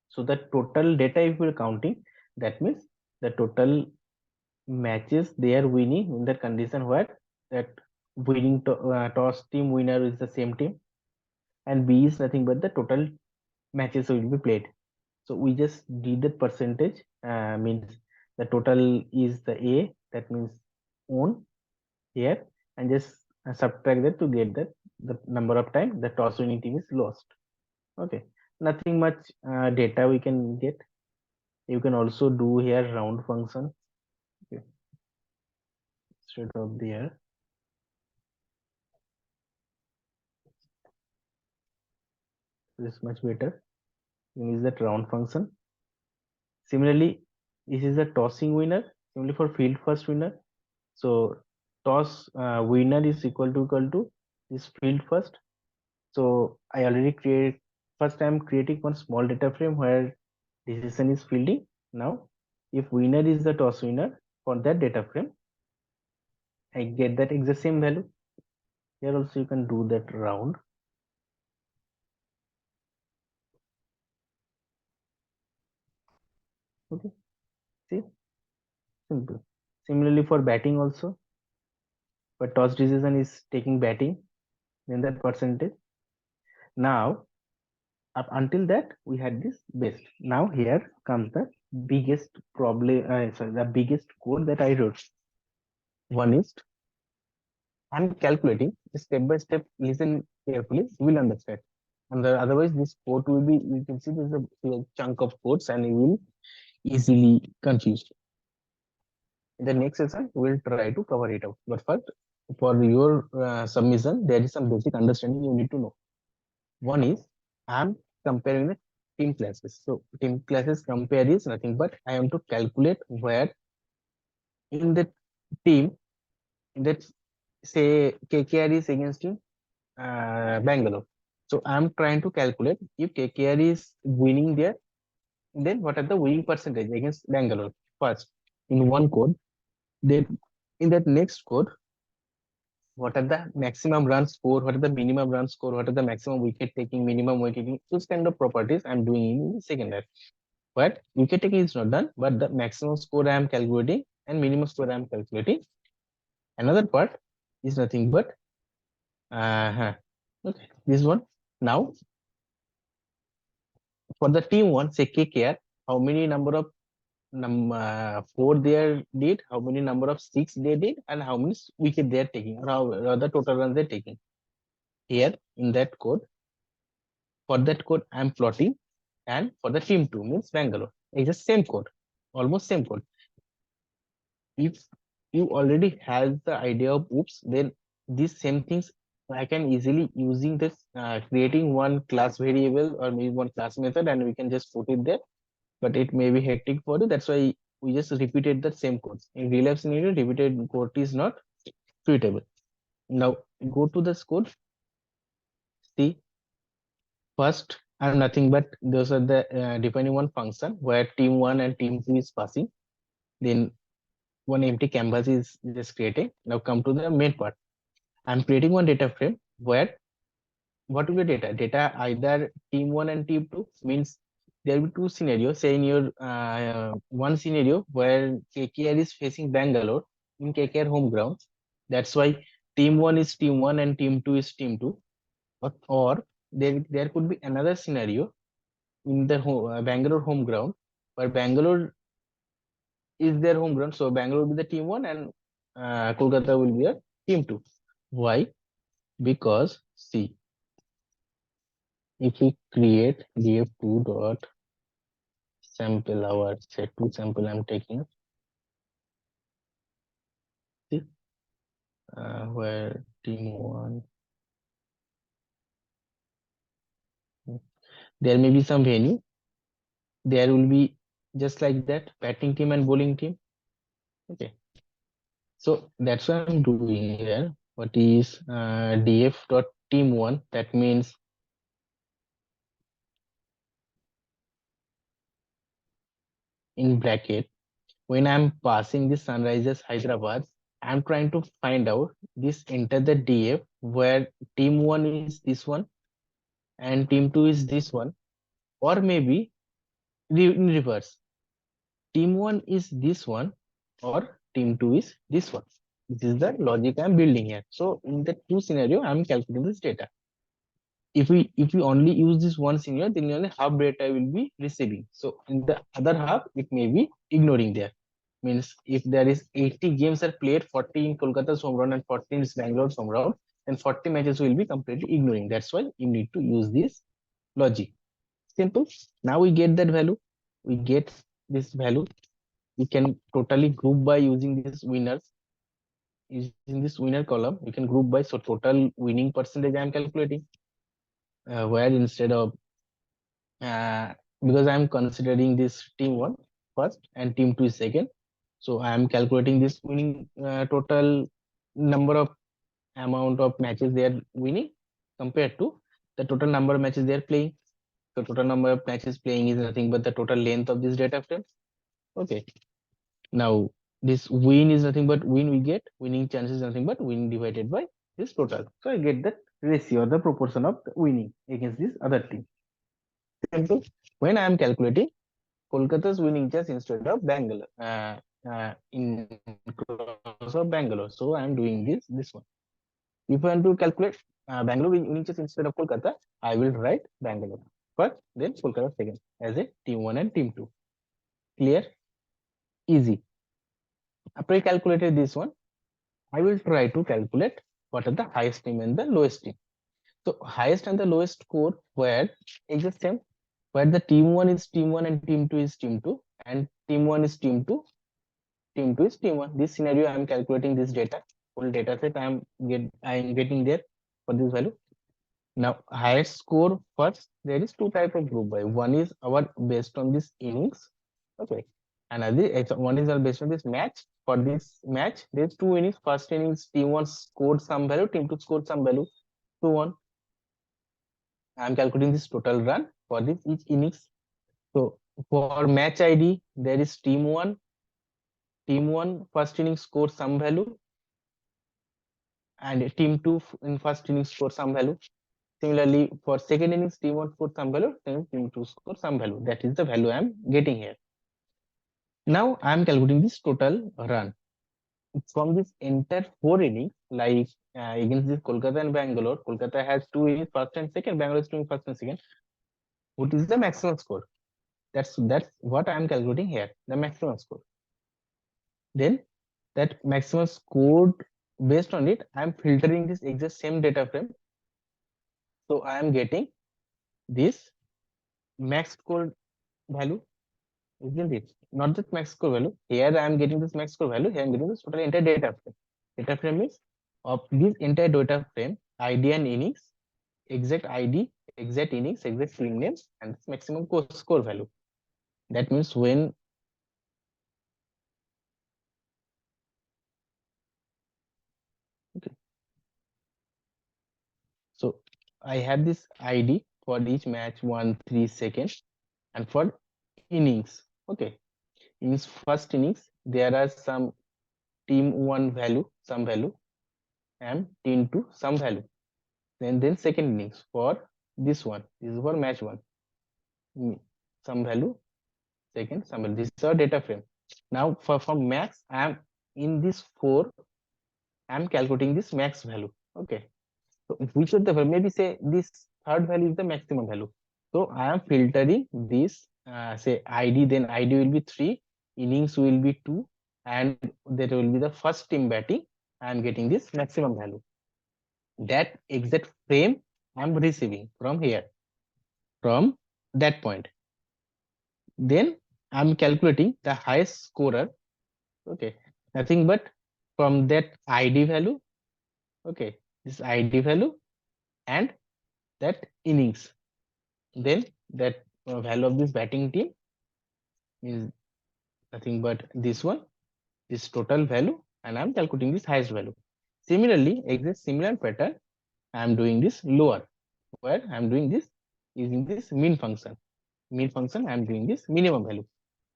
So the total data if we're counting, that means the total matches they are winning in that condition where that winning toss team winner is the same team and B is nothing but the total matches will be played. So we just did that percentage means the total is the A that means own here and just subtract that to get that the number of time the toss winning team is lost. Okay, nothing much data we can get. You can also do here round function. Okay, straight up there. This is much better. You use that round function. Similarly, this is a tossing winner. Similarly for field first winner. So toss winner is equal to this field first. So I already create first I'm creating one small data frame where decision is fielding. Now, if winner is the toss winner for that data frame, I get that exact same value. Here also you can do that round. Okay, see, simple. Similarly for batting also, but toss decision is taking batting, then that percentage. Now, up until that we had this best. Now here comes the biggest problem. Sorry, the biggest code that I wrote. One is I'm calculating step by step. Listen carefully, you will understand. And otherwise, this code will be, you can see there's a chunk of codes and you will easily confused. In the next session, we'll try to cover it out. But first, for your submission, there is some basic understanding you need to know. One is I'm comparing the team classes. So team classes compare is nothing but I am to calculate where in the team that say KKR is against Bangalore. So I'm trying to calculate if KKR is winning there, then what are the winning percentage against Bangalore first in one code. Then in that next code, what are the maximum run score, what are the minimum run score, what are the maximum wicket taking, minimum wicket taking, those kind of properties I'm doing in the second half. But wicket taking is not done, but the maximum score I am calculating and minimum score I am calculating. Another part is nothing but okay, this one. Now for the team one, say KKR, how many number of four they did, how many number of six they did, and how many wicket they are taking, or the total runs they're taking. Here in that code, for that code, I'm plotting, and for the team two means Bangalore, it's the same code, almost same code. If you already have the idea of oops, then these same things I can easily using this creating one class variable or maybe one class method, and we can just put it there. But it may be hectic for you. That's why we just repeated the same code. In real life scenario, repeated code is not suitable. Now go to this code. See, first are nothing but those are the defining one function where team one and team two is passing. Then one empty canvas is just creating. Now come to the main part. I'm creating one data frame where what will be data? Data either team one and team two means there will be two scenarios. Say in your one scenario where KKR is facing Bangalore in KKR home ground. That's why team one is team one and team two is team two. Or there could be another scenario in the Bangalore home ground where Bangalore is their home ground. So Bangalore will be the team one and Kolkata will be a team two. Why? Because see, if we create df2 dot sample our set 2 sample I'm taking, see, where team 1, there may be some venue, there will be just like that batting team and bowling team. Okay, so that's what I'm doing here. What is df dot team 1, that means in bracket when I'm passing the Sunrisers Hyderabad, I'm trying to find out this enter the df where team 1 is this one and team 2 is this one, or maybe in reverse, team 1 is this one or team 2 is this one. This is the logic I'm building here. So in the two scenario I'm calculating this data. If we only use this one scenario, then only half data will be receiving, so in the other half it may be ignoring there. Means if there is 80 games are played, 40 in Kolkata's home ground and 40 in Bangalore's home ground, then 40 matches will be completely ignoring. That's why you need to use this logic. Simple. Now we get that value. We get this value. We can totally group by using this winners. Using this winner column, you can group by, so total winning percentage I am calculating. Where instead of uh, because I am considering this team one first and team two is second, so I am calculating this winning total number of amount of matches they are winning compared to the total number of matches they are playing. So total number of matches playing is nothing but the total length of this data frame. Okay. Now this win is nothing but win we get, winning chances is nothing but win divided by this total. So I get that ratio or the proportion of the winning against this other team. Simple. When I am calculating Kolkata's winning chance instead of Bangalore, in cross of Bangalore. So I am doing this one. If I want to calculate Bangalore winning chance instead of Kolkata, I will write Bangalore first, then Kolkata second as a team one and team two. Clear? Easy. After I calculated this one, I will try to calculate what are the highest team and the lowest team. So highest and the lowest score where exact same, where the team one is team one and team two is team two, and team one is team two is team one. This scenario I am calculating this data, full data set I am getting there for this value. Now highest score first, there is two type of group by. One is our based on this innings, okay. Another one is based on this match. For this match, there's two innings. First innings, team one scored some value, team two scored some value, 2-1. I'm calculating this total run for this each innings. So for match ID, there is team one first inning scored some value, and team two in first inning scored some value. Similarly, for second innings, team one scored some value, then team two scored some value. That is the value I'm getting here. Now I'm calculating this total run from this entire four innings, like against this Kolkata and Bangalore. Kolkata has two innings, first and second. Bangalore is doing first and second. What is the maximum score? That's what I'm calculating here, the maximum score. Then that maximum score, based on it, I'm filtering this exact same data frame. So I am getting this max score value, isn't it? Not just max score value. Here I am getting this max score value. Here I am getting this total entire data frame. Data frame is of this entire data frame, ID and innings, exact ID, exact innings, exact team names, and this maximum score value. That means when okay. So I have this ID for each match 1-3 seconds, and for innings, okay. In first innings, there are some team one value, some value, and team two some value. Then second innings for this one. This is for match one. Some value, second some value. This is our data frame. Now from max, I am in this four. I am calculating this max value. Okay. So which of the value? Maybe say this third value is the maximum value. So I am filtering this. Say ID, then ID will be 3, innings will be 2, and there will be the first team batting. I am getting this maximum value. That exact frame I am receiving from here, from that point. Then I am calculating the highest scorer. Okay, nothing but from that ID value. Okay, this ID value and that innings. Then that value of this batting team is nothing but this one, this total value, and I'm calculating this highest value. Similarly, exact similar pattern, I'm doing this lower, where I'm doing this using this mean function. Mean function, I'm doing this minimum value.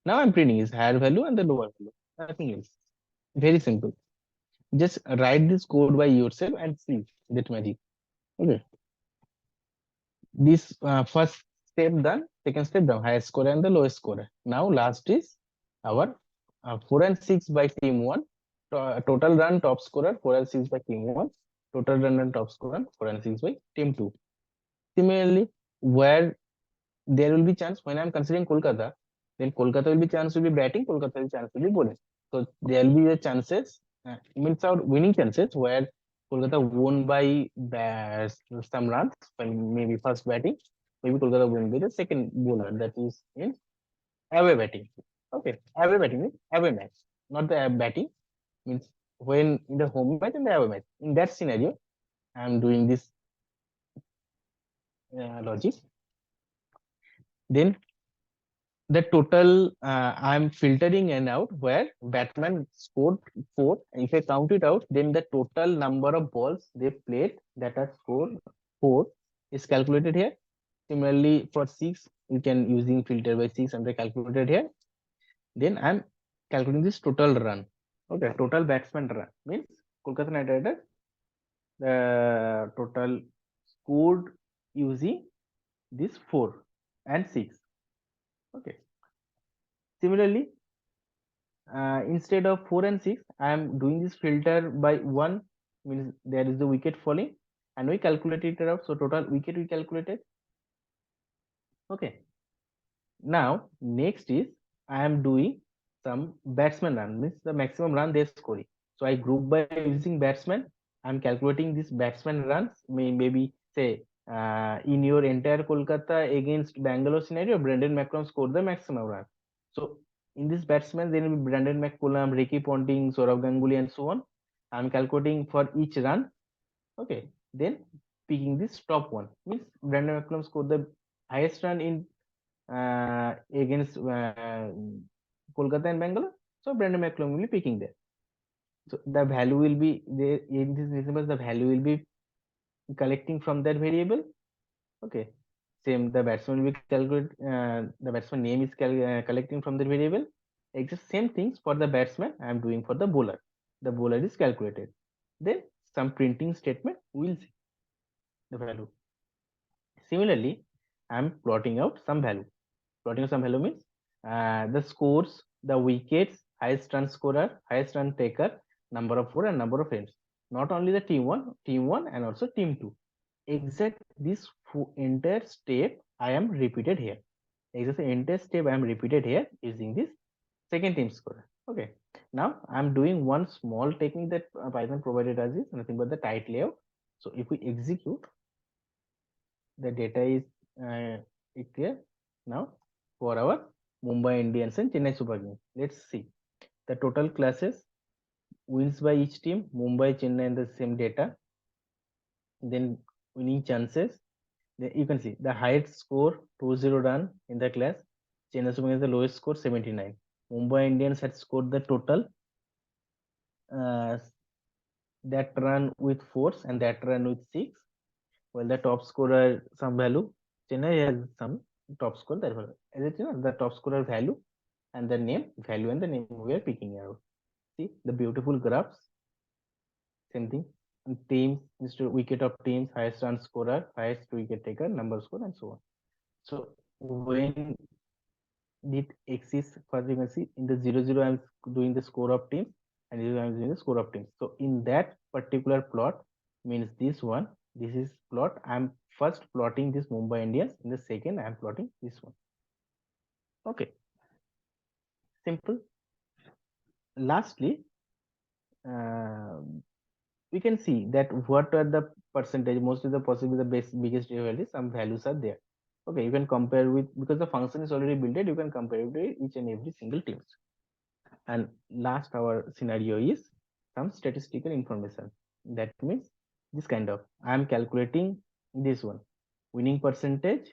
Now I'm printing is higher value and the lower value, nothing else. Very simple. Just write this code by yourself and see that magic. Okay. This first step done, second step done, highest score and the lowest scorer. Now last is our 4 and 6 by team 1. Total run top scorer 4 and 6 by team 1. Total run and top scorer 4 and 6 by team 2. Similarly, where there will be chance when I'm considering Kolkata, then Kolkata will be chance to be batting, Kolkata will chance to be bowling. So there will be the chances, means our winning chances where Kolkata won by some runs, maybe first batting. Maybe Kolkata won by the second bowler, that is in away batting. Okay, away batting means away match, not the batting means when in the home match and the away match. In that scenario, I am doing this logic. Then the total I'm filtering and out where batsman scored four. If I count it out, then the total number of balls they played that are scored four is calculated here. Similarly, for six, you can using filter by six and they calculated here. Then I'm calculating this total run. Okay, total batsman run means Kolkata Knight Riders the total scored using this four and six. Okay. Similarly, instead of 4 and 6, I am doing this filter by 1, means there is the wicket falling, and we calculated it out. So total wicket we calculated. Okay. Now next is I am doing some batsman run, means the maximum run they scoring. So I group by using batsman. I'm calculating this batsman runs. Maybe say in your entire Kolkata against Bangalore scenario, Brendan McCullum scored the maximum run. So in this batsman, there will be Brendan McCullum, Ricky Ponting, Saurav Ganguly, and so on. I'm calculating for each run. Okay, then picking this top one means Brendan McCullum scored the highest run in against Kolkata and Bangalore. So Brandon McCullum will be picking there. So the value will be there in this example. The value will be collecting from that variable. Okay. Same. The batsman will be calculate. The batsman name is collecting from the variable. Exact same things for the batsman. I am doing for the bowler. The bowler is calculated. Then some printing statement will see the value. Similarly, I am plotting out some value. Plotting some value means the scores, the wickets, highest run scorer, highest run taker, number of four and number of ends. Not only the team one and also team two. Exact this entire step I am repeated here. Exact entire step I am repeated here using this second team scorer. Okay. Now I'm doing one small technique that Python provided us is nothing but the tight layout. So if we execute, the data is clear now for our Mumbai Indians and Chennai Super Kings. Let's see the total classes, wins by each team, Mumbai, Chennai, and the same data. Then winning chances. Then you can see the highest score 2-0 run in the class. Chennai Super Kings the lowest score 79. Mumbai Indians had scored the total uh, that run with force and that run with six. Well, the top scorer some value. Chennai has some top score that value. As it, the top scorer value and the name value and the name we are picking out. See the beautiful graphs. Same thing. And teams instead of wicket of teams, highest run scorer, highest wicket taker, number score, and so on. So when it exists, first you can see in the 0-0, I'm doing the score of teams, and I'm doing the score of teams. So in that particular plot means this one, this is plot. I'm first plotting this Mumbai Indians. In the second, I'm plotting this one. Okay, simple. Lastly, uh, we can see that what are the percentage, mostly the possibly the biggest values, some values are there. Okay, you can compare with, because the function is already built, you can compare with each and every single teams. And last our scenario is some statistical information. That means this kind of, I am calculating this one, winning percentage,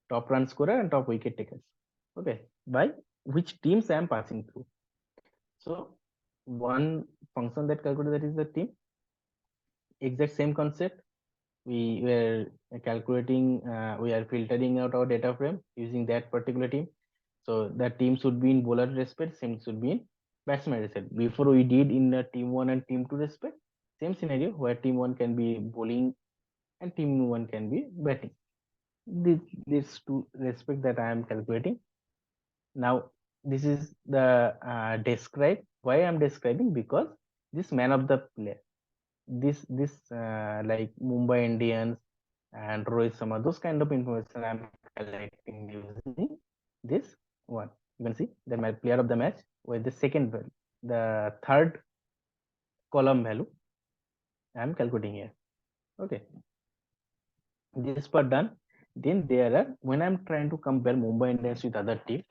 top run scorer, and top wicket takers. Okay, by which teams I am passing through. So one function that calculates, that is the team. Exact same concept. We were calculating, we are filtering out our data frame using that particular team. So that team should be in bowler respect, same should be in batsman respect. Before we did in team one and team two respect, same scenario where team one can be bowling and team one can be batting. This two respect that I am calculating. Now this is the describe. Why I am describing? Because this man of the player, this like Mumbai Indians and Rohit Sharma, those kind of information I'm collecting using this one. You can see the player of the match with the second value, the third column value, I'm calculating here. Okay, this part done. Then there are, when I'm trying to compare Mumbai Indians with other teams,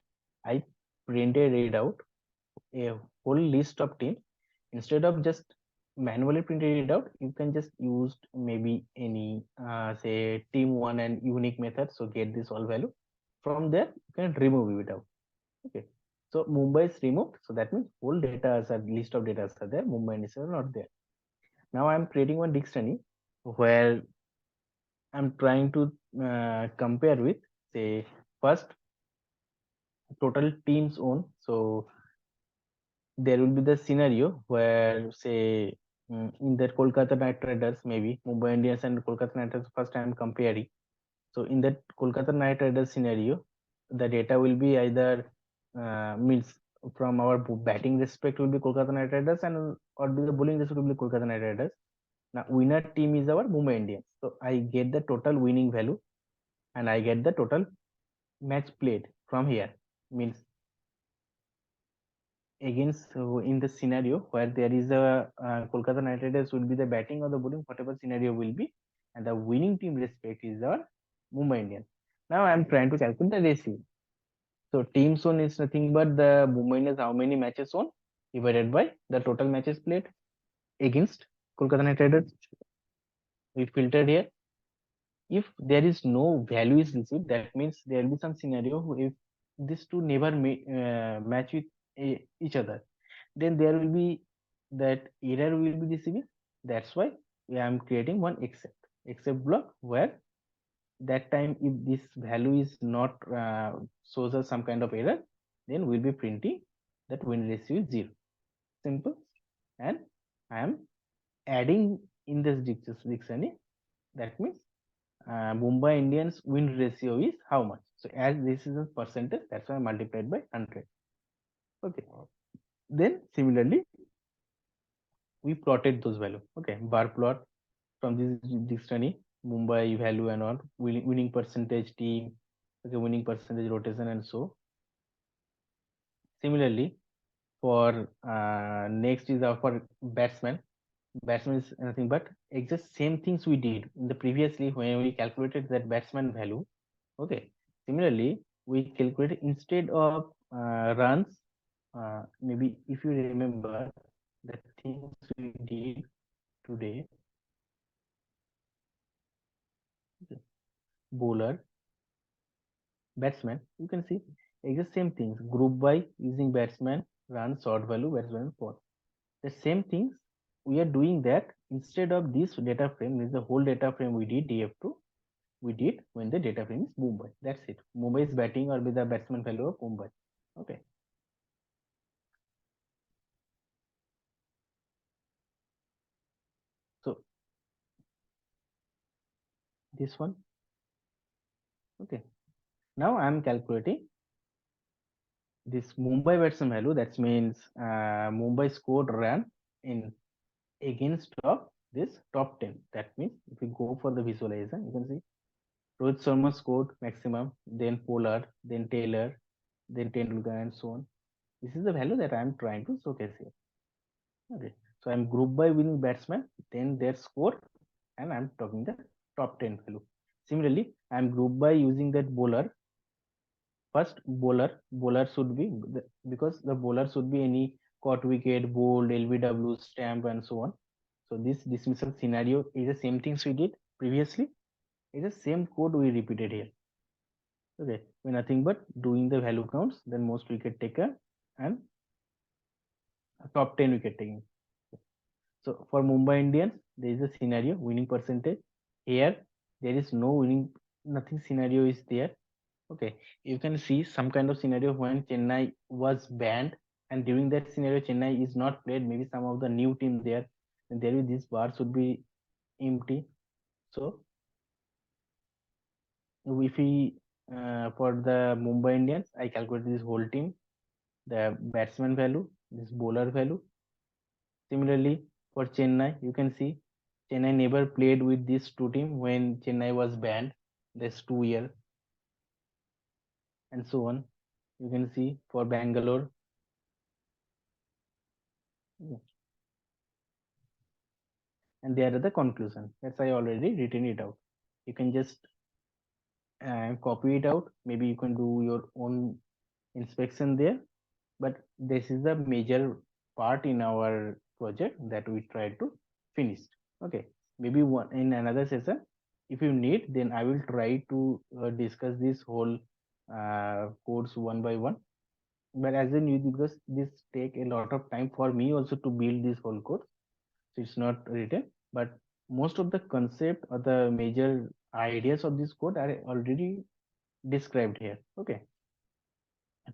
I printed it out a whole list of teams. Instead of just manually printing it out, you can just use maybe any say team one and unique method. So get this all value. From there, you can remove it out. Okay. So Mumbai is removed. So that means whole data as a list of data are there. Mumbai Indians are not there. Now I'm creating one dictionary where I'm trying to compare with, say, first total teams own. So there will be the scenario where, say, in that Kolkata Knight Riders, maybe Mumbai Indians and Kolkata Knight Riders, first I'm comparing. So in that Kolkata Knight Riders scenario, the data will be either means from our batting respect will be Kolkata Knight Riders, and or the bowling respect will be Kolkata Knight Riders. Now winner team is our Mumbai Indians. So I get the total winning value and I get the total match played from here. Means against in the scenario where there is a Kolkata Knight Riders will be the batting or the bowling, whatever scenario will be, and the winning team respect is our Mumbai Indians. Now I am trying to calculate the ratio. So team zone is nothing but the Mumbai Indians how many matches won divided by the total matches played against Kolkata Knight Riders. We filtered here. If there is no value is received, that means there will be some scenario if these two never match with each other, then there will be that error will be receiving. That's why I am creating one except block where that time if this value is not shows us some kind of error, then we'll be printing that win ratio is 0. Simple. And I am adding in this dictionary. That means Mumbai Indians win ratio is how much. So as this is a percentage, that's why I multiplied by 100. Okay. Then similarly, we plotted those value. Okay, bar plot from this dictionary, Mumbai value and all, winning percentage team, okay, winning percentage rotation and so. Similarly, for next is our for batsman. Batsman is nothing but exact same things we did in the previously when we calculated that batsman value. Okay. Similarly, we calculated instead of runs, maybe if you remember the things we did today, okay, bowler, batsman, you can see exact same things. Group by using batsman, run, short value, batsman, four. The same things we are doing that instead of this data frame, is the whole data frame we did DF2, we did when the data frame is Mumbai. That's it. Mumbai is batting or with the batsman value of Mumbai. Okay. So this one. Okay. Now I am calculating this Mumbai batsman value. That means Mumbai scored run in against of this top 10. That means if we go for the visualization, you can see Rohit Sharma scored maximum, then Pollard, then Taylor, then Tendulkar, and so on. This is the value that I am trying to showcase here. Okay. So I'm group by winning batsman, then their score, and I'm talking the top 10 value. Similarly, I'm group by using that bowler. First bowler should be because the bowler should be any caught wicket, bowled, LBW, stamp, and so on. So this dismissal scenario is the same things we did previously. It's the same code we repeated here. Okay, we're nothing but doing the value counts, then most wicket taker and top 10 wicket taking. So for Mumbai Indians, there is a scenario winning percentage. Here there is no winning, nothing scenario is there. Okay, you can see some kind of scenario when Chennai was banned, and during that scenario, Chennai is not played. Maybe some of the new team there, and there is this bar should be empty. So if we for the Mumbai Indians, I calculate this whole team, the batsman value, this bowler value. Similarly, for Chennai, you can see Chennai never played with this two team when Chennai was banned. This 2 year and so on. You can see for Bangalore. and there are the conclusion. That's I already written it out. You can just copy it out. Maybe you can do your own inspection there, but this is the major part in our project that we try to finish. Okay, maybe one in another session, if you need, then I will try to discuss this whole codes one by one. But as in you, because this take a lot of time for me also to build this whole code, so it's not written, but most of the concept or the major ideas of this code are already described here. Okay,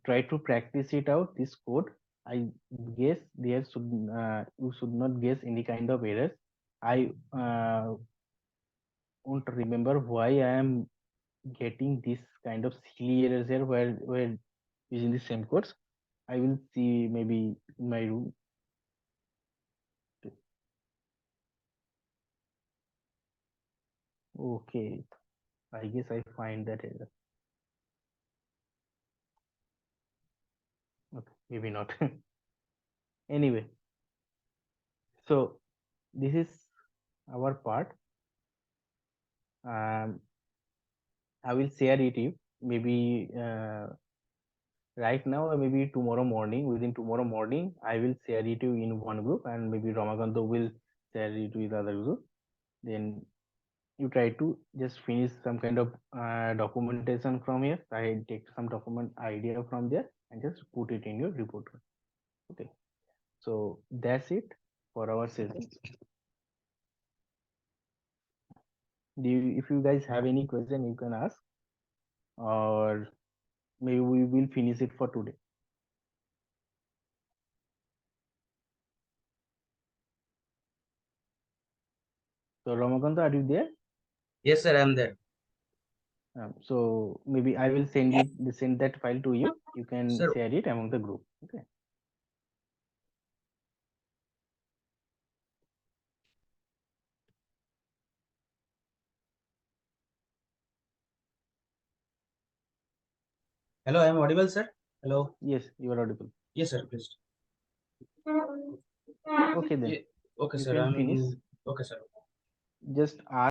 try to practice it out this code. I guess there should you should not guess any kind of errors. I won't remember why I am getting this kind of silly errors here where using the same codes. I will see maybe in my room. Okay, I guess I find that error. Okay, maybe not. Anyway, so this is our part. um, I will share it if maybe right now or maybe tomorrow morning. Within tomorrow morning I will share it in one group, and maybe Ramakanto will share it with other group. Then you try to just finish some kind of documentation from here. I take some document idea from there and just put it in your report. Okay, so that's it for our session. If you guys have any question, you can ask, or maybe we will finish it for today. So Ramakanto, are you there? Yes, sir, I'm there. So maybe I will send that file to you. You can Sir, share it among the group. Okay. hello, I'm audible, sir. Hello. Yes, you are audible. Yes, sir, please. Okay, then Okay, you sir, can finish. okay, sir. Just ask